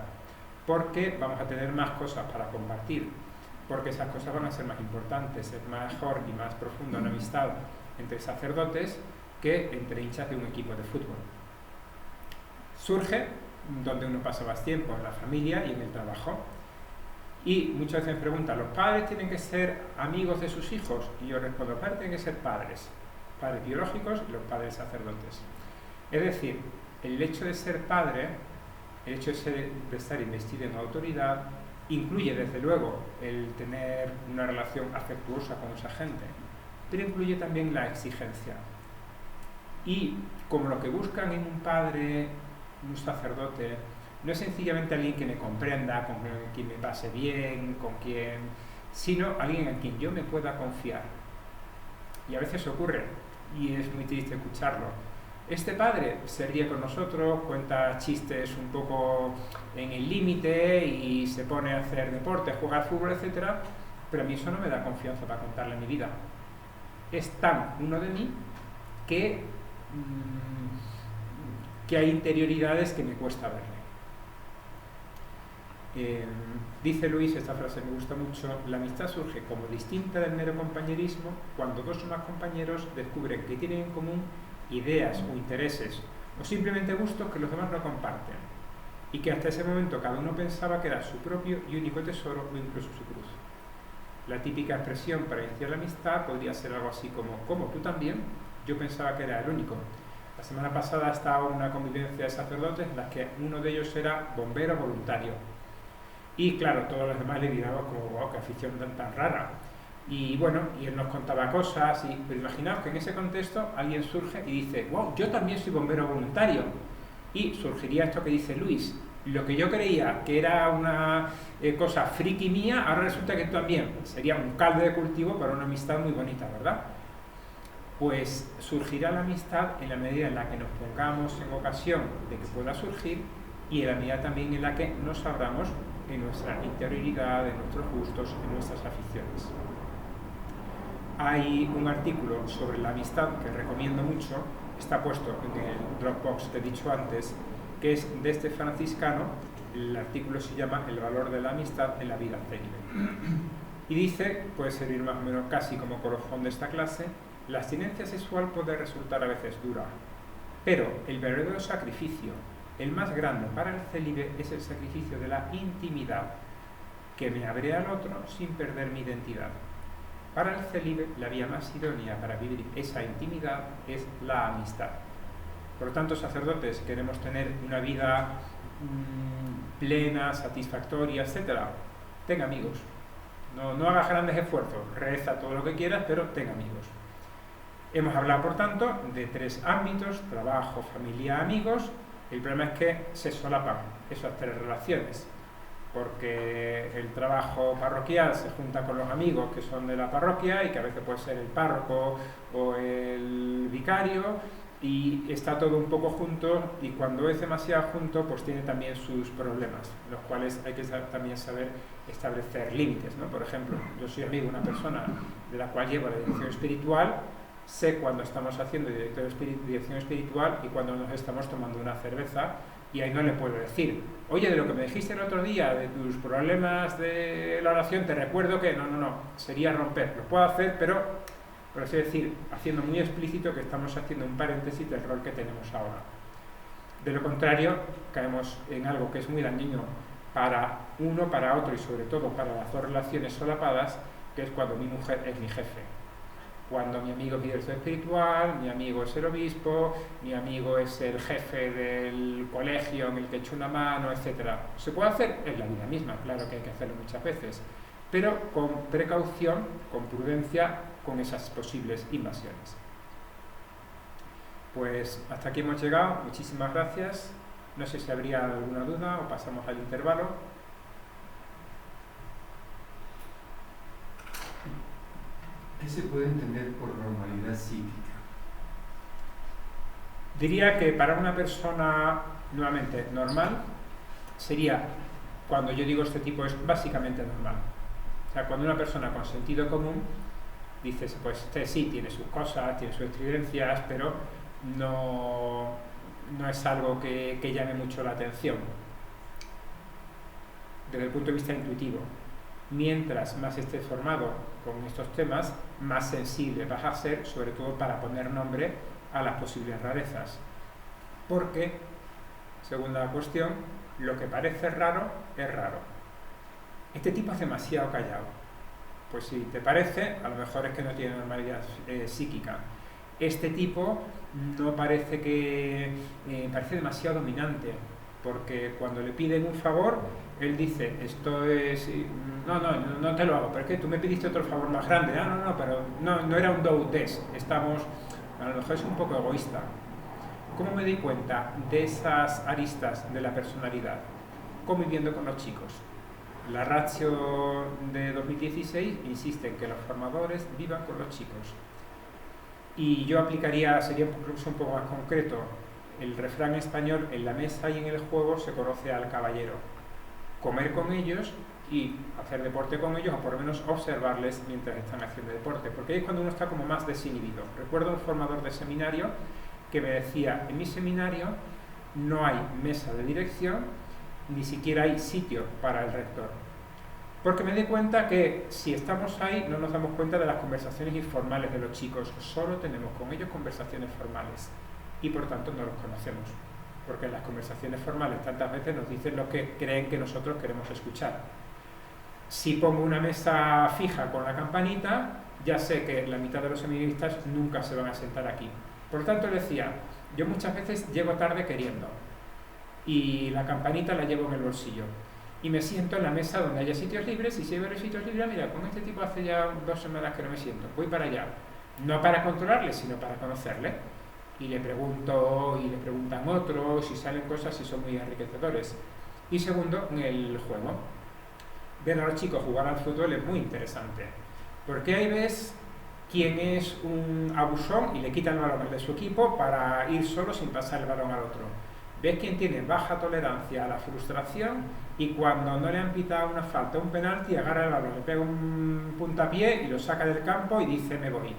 porque vamos a tener más cosas para compartir, porque esas cosas van a ser más importantes. Es mejor y más profunda una amistad entre sacerdotes que entre hinchas de un equipo de fútbol. Surge donde uno pasa más tiempo, en la familia y en el trabajo. Y muchas veces me preguntan, ¿los padres tienen que ser amigos de sus hijos? Y yo respondo, los padres tienen que ser padres biológicos y los padres sacerdotes. Es decir, el hecho de ser padre, el hecho de estar investido en autoridad, incluye desde luego el tener una relación afectuosa con esa gente, pero incluye también la exigencia. Y como lo que buscan en un padre, un sacerdote, no es sencillamente alguien que me comprenda, con quien me pase bien, sino alguien en quien yo me pueda confiar. Y a veces ocurre, y es muy triste escucharlo, este padre se ríe con nosotros, cuenta chistes un poco en el límite y se pone a hacer deporte, a jugar fútbol, etc., pero a mí eso no me da confianza para contarle mi vida. Es tan uno de mí que hay interioridades que me cuesta verle. Dice Luis, esta frase me gusta mucho, la amistad surge como distinta del mero compañerismo cuando dos o más compañeros descubren que tienen en común ideas o intereses o simplemente gustos que los demás no comparten y que hasta ese momento cada uno pensaba que era su propio y único tesoro o incluso su cruz. La típica expresión para iniciar la amistad podría ser algo así como ¿cómo? ¿Tú también? Yo pensaba que era el único. La semana pasada estaba en una convivencia de sacerdotes en la que uno de ellos era bombero voluntario. Y claro, todos los demás le miraban como, wow, qué afición tan rara. Y bueno, y él nos contaba cosas, pero imaginaos que en ese contexto alguien surge y dice, wow, yo también soy bombero voluntario. Y surgiría esto que dice Luis, lo que yo creía que era una cosa friki mía, ahora resulta que también sería un caldo de cultivo para una amistad muy bonita, ¿verdad? Pues surgirá la amistad en la medida en la que nos pongamos en ocasión de que pueda surgir y en la medida también en la que nos abramos en nuestra interioridad, en nuestros gustos, en nuestras aficiones. Hay un artículo sobre la amistad que recomiendo mucho, está puesto en el Dropbox que he dicho antes, que es de este franciscano. El artículo se llama El valor de la amistad en la vida célibe. Y dice, puede servir más o menos casi como colofón de esta clase, la abstinencia sexual puede resultar a veces dura, pero el verdadero sacrificio, el más grande para el célibe, es el sacrificio de la intimidad, que me abre al otro sin perder mi identidad. Para el célibe, la vía más idónea para vivir esa intimidad es la amistad. Por lo tanto, sacerdotes, queremos tener una vida plena, satisfactoria, etc. Ten amigos. No hagas grandes esfuerzos, reza todo lo que quieras, pero ten amigos. Hemos hablado, por tanto, de 3 ámbitos: trabajo, familia, amigos. El problema es que se solapan esas 3 relaciones, porque el trabajo parroquial se junta con los amigos que son de la parroquia y que a veces puede ser el párroco o el vicario, y está todo un poco junto, y cuando es demasiado junto pues tiene también sus problemas, los cuales hay que también saber establecer límites, ¿no? Por ejemplo, yo soy amigo de una persona de la cual llevo la dirección espiritual, sé cuando estamos haciendo dirección espiritual y cuando nos estamos tomando una cerveza, y ahí no le puedo decir, oye, de lo que me dijiste el otro día, de tus problemas de la oración, te recuerdo que no, sería romper. Lo puedo hacer, pero por así decir, haciendo muy explícito que estamos haciendo un paréntesis del rol que tenemos ahora. De lo contrario, caemos en algo que es muy dañino para uno, para otro y sobre todo para las 2 relaciones solapadas, que es cuando mi mujer es mi jefe. Cuando mi amigo es mi director espiritual, mi amigo es el obispo, mi amigo es el jefe del colegio en el que echo una mano, etc. ¿Se puede hacer? Es la vida misma, claro que hay que hacerlo muchas veces, pero con precaución, con prudencia, con esas posibles invasiones. Pues hasta aquí hemos llegado, muchísimas gracias. No sé si habría alguna duda o pasamos al intervalo. ¿Qué se puede entender por normalidad psíquica? Diría que para una persona, nuevamente, normal, sería, cuando yo digo este tipo, es básicamente normal. O sea, cuando una persona con sentido común dice, pues este sí tiene sus cosas, tiene sus estridencias, pero no es algo que llame mucho la atención desde el punto de vista intuitivo. Mientras más estés formado con estos temas, más sensible vas a ser, sobre todo para poner nombre a las posibles rarezas. Porque, segunda cuestión, lo que parece raro es raro. Este tipo es demasiado callado. Pues si te parece, a lo mejor es que no tiene normalidad psíquica. Este tipo no parece que... parece demasiado dominante, porque cuando le piden un favor, él dice, esto es... No te lo hago, pero es que tú me pidiste otro favor más grande. No, pero no era un do des. Estamos... A lo mejor es un poco egoísta. ¿Cómo me di cuenta de esas aristas de la personalidad? Conviviendo con los chicos. La ratio de 2016 insiste en que los formadores vivan con los chicos. Y yo aplicaría, sería incluso un poco más concreto, el refrán español: en la mesa y en el juego se conoce al caballero. Comer con ellos y hacer deporte con ellos, o por lo menos observarles mientras están haciendo deporte, porque ahí es cuando uno está como más desinhibido. Recuerdo un formador de seminario que me decía, en mi seminario no hay mesa de dirección, ni siquiera hay sitio para el rector. Porque me di cuenta que si estamos ahí no nos damos cuenta de las conversaciones informales de los chicos, solo tenemos con ellos conversaciones formales y por tanto no los conocemos, porque en las conversaciones formales tantas veces nos dicen lo que creen que nosotros queremos escuchar. Si pongo una mesa fija con la campanita, ya sé que la mitad de los seminaristas nunca se van a sentar aquí. Por tanto, decía, yo muchas veces llego tarde queriendo y la campanita la llevo en el bolsillo y me siento en la mesa donde haya sitios libres, y si hay varios sitios libres, mira, con este tipo hace ya 2 semanas que no me siento, voy para allá, no para controlarle, sino para conocerle, y le pregunto y le preguntan otros y salen cosas y son muy enriquecedores. Y segundo, en el juego, ver a los chicos jugar al fútbol es muy interesante, porque ahí ves quién es un abusón y le quita el balón de su equipo para ir solo sin pasar el balón al otro. Ves quién tiene baja tolerancia a la frustración y cuando no le han pitado una falta, un penalti, agarra el balón, le pega un puntapié y lo saca del campo y dice me voy.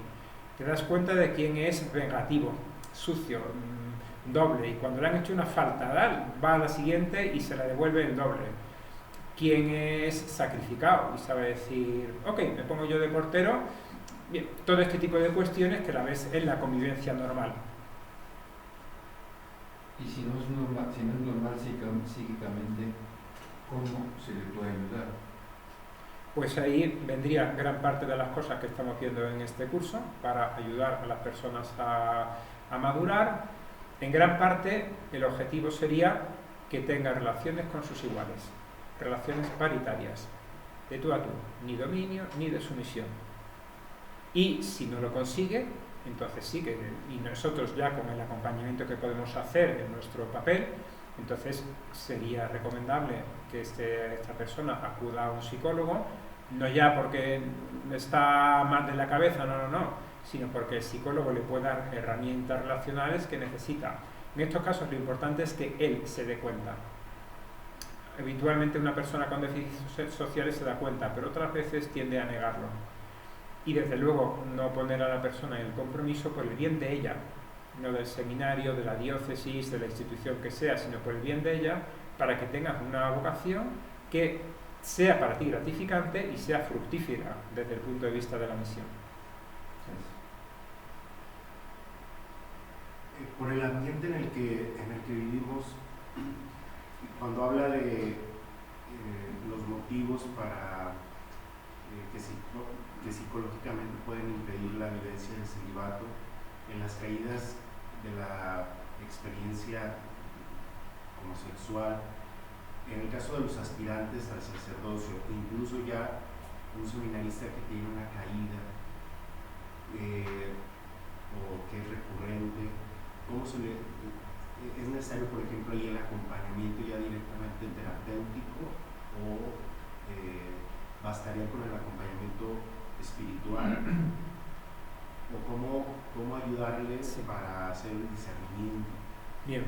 Te das cuenta de quién es vengativo, sucio, doble, y cuando le han hecho una falta, va a la siguiente y se la devuelve el doble. Quién es sacrificado y sabe decir, ok, me pongo yo de portero. Bien, todo este tipo de cuestiones que la ves en la convivencia normal. Y si no es normal psíquicamente, ¿cómo se le puede ayudar? Pues ahí vendría gran parte de las cosas que estamos viendo en este curso para ayudar a las personas a madurar. En gran parte el objetivo sería que tenga relaciones con sus iguales, relaciones paritarias, de tú a tú, ni dominio ni de sumisión. Y si no lo consigue, entonces sí que, y nosotros ya con el acompañamiento que podemos hacer en nuestro papel, entonces sería recomendable que esta persona acuda a un psicólogo, no ya porque está mal de la cabeza, no, sino porque el psicólogo le puede dar herramientas relacionales que necesita. En estos casos lo importante es que él se dé cuenta. Habitualmente una persona con déficits sociales se da cuenta, pero otras veces tiende a negarlo. Y desde luego no poner a la persona en el compromiso por el bien de ella, no del seminario, de la diócesis, de la institución que sea, sino por el bien de ella, para que tengas una vocación que sea para ti gratificante y sea fructífera desde el punto de vista de la misión. Por el ambiente en el que vivimos, cuando habla de los motivos para que psicológicamente pueden impedir la vivencia del celibato, en las caídas de la experiencia homosexual, en el caso de los aspirantes al sacerdocio, incluso ya un seminarista que tiene una caída o que es recurrente, ¿cómo es necesario, por ejemplo, ahí el acompañamiento ya directamente terapéutico o bastaría con el acompañamiento espiritual cómo ayudarles Sí. para hacer el discernimiento. Bien,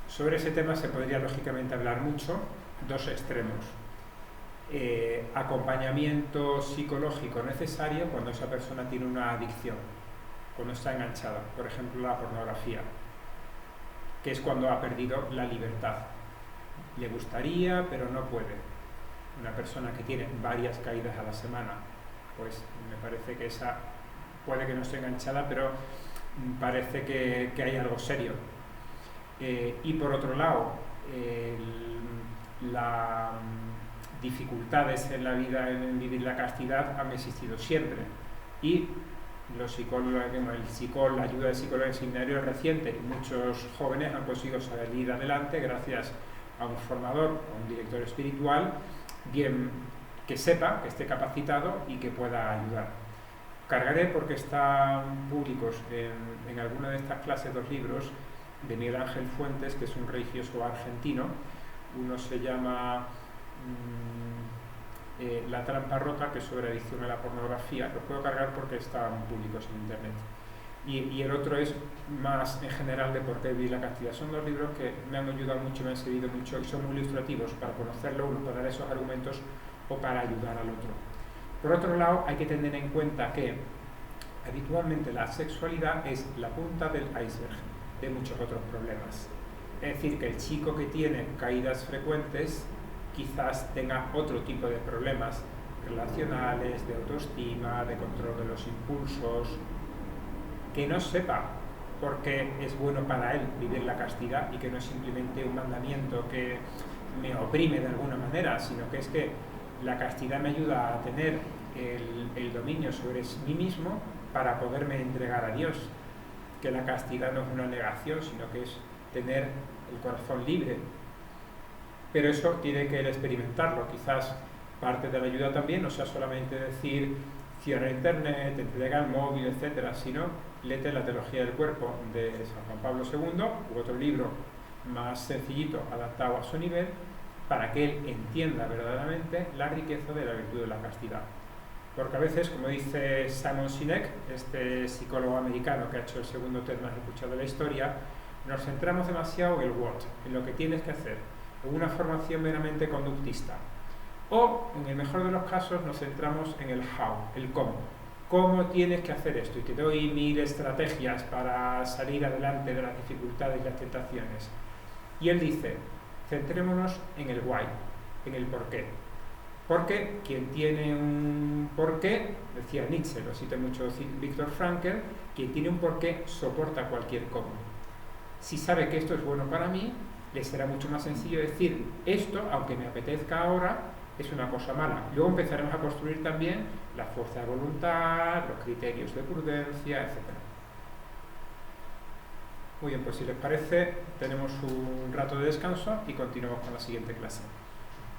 sobre ese tema se podría lógicamente hablar mucho, dos extremos. Acompañamiento psicológico necesario cuando esa persona tiene una adicción, cuando está enganchada, por ejemplo la pornografía, que es cuando ha perdido la libertad. Le gustaría, pero no puede. Una persona que tiene varias caídas a la semana, pues me parece que esa puede que no esté enganchada, pero parece que hay algo serio. Y por otro lado, las dificultades en la vida en vivir la castidad han existido siempre. Y los psicólogos, la ayuda del psicólogo en seminario es reciente. Muchos jóvenes han conseguido salir adelante gracias a un formador, a un director espiritual, bien que sepa, que esté capacitado y que pueda ayudar. Cargaré, porque están públicos en alguna de estas clases, dos libros de Miguel Ángel Fuentes, que es un religioso argentino. Uno se llama La trampa rota, que es sobre adicción a la pornografía. Lo puedo cargar porque están públicos en internet. Y el otro es más en general de por qué vivir la castidad. Son dos libros que me han ayudado mucho, me han servido mucho y son muy ilustrativos para conocerlo uno, para dar esos argumentos o para ayudar al otro. Por otro lado, hay que tener en cuenta que habitualmente la sexualidad es la punta del iceberg de muchos otros problemas. Es decir, que el chico que tiene caídas frecuentes quizás tenga otro tipo de problemas relacionales, de autoestima, de control de los impulsos, que no sepa por qué es bueno para él vivir la castidad y que no es simplemente un mandamiento que me oprime de alguna manera, sino que es que la castidad me ayuda a tener el dominio sobre mí mismo para poderme entregar a Dios, que la castidad no es una negación, sino que es tener el corazón libre. Pero eso tiene que él experimentarlo. Quizás parte de la ayuda también no sea solamente decir cierra internet, entrega el móvil, etcétera, sino léete la teología del cuerpo de San Juan Pablo II, u otro libro más sencillito, adaptado a su nivel, para que él entienda verdaderamente la riqueza de la virtud de la castidad. Porque a veces, como dice Simon Sinek, este psicólogo americano que ha hecho el segundo TED más escuchado de la historia, nos centramos demasiado en el what, en lo que tienes que hacer, en una formación meramente conductista. O, en el mejor de los casos, nos centramos en el how, el cómo. ¿Cómo tienes que hacer esto? Y te doy 1000 estrategias para salir adelante de las dificultades y las tentaciones. Y él dice, centrémonos en el why, en el porqué. Porque quien tiene un porqué, decía Nietzsche, lo cita mucho Viktor Frankl, quien tiene un porqué soporta cualquier cómo. Si sabe que esto es bueno para mí, le será mucho más sencillo decir, esto, aunque me apetezca ahora, es una cosa mala. Luego empezaremos a construir también la fuerza de voluntad, los criterios de prudencia, etc. Muy bien, pues si les parece, tenemos un rato de descanso y continuamos con la siguiente clase.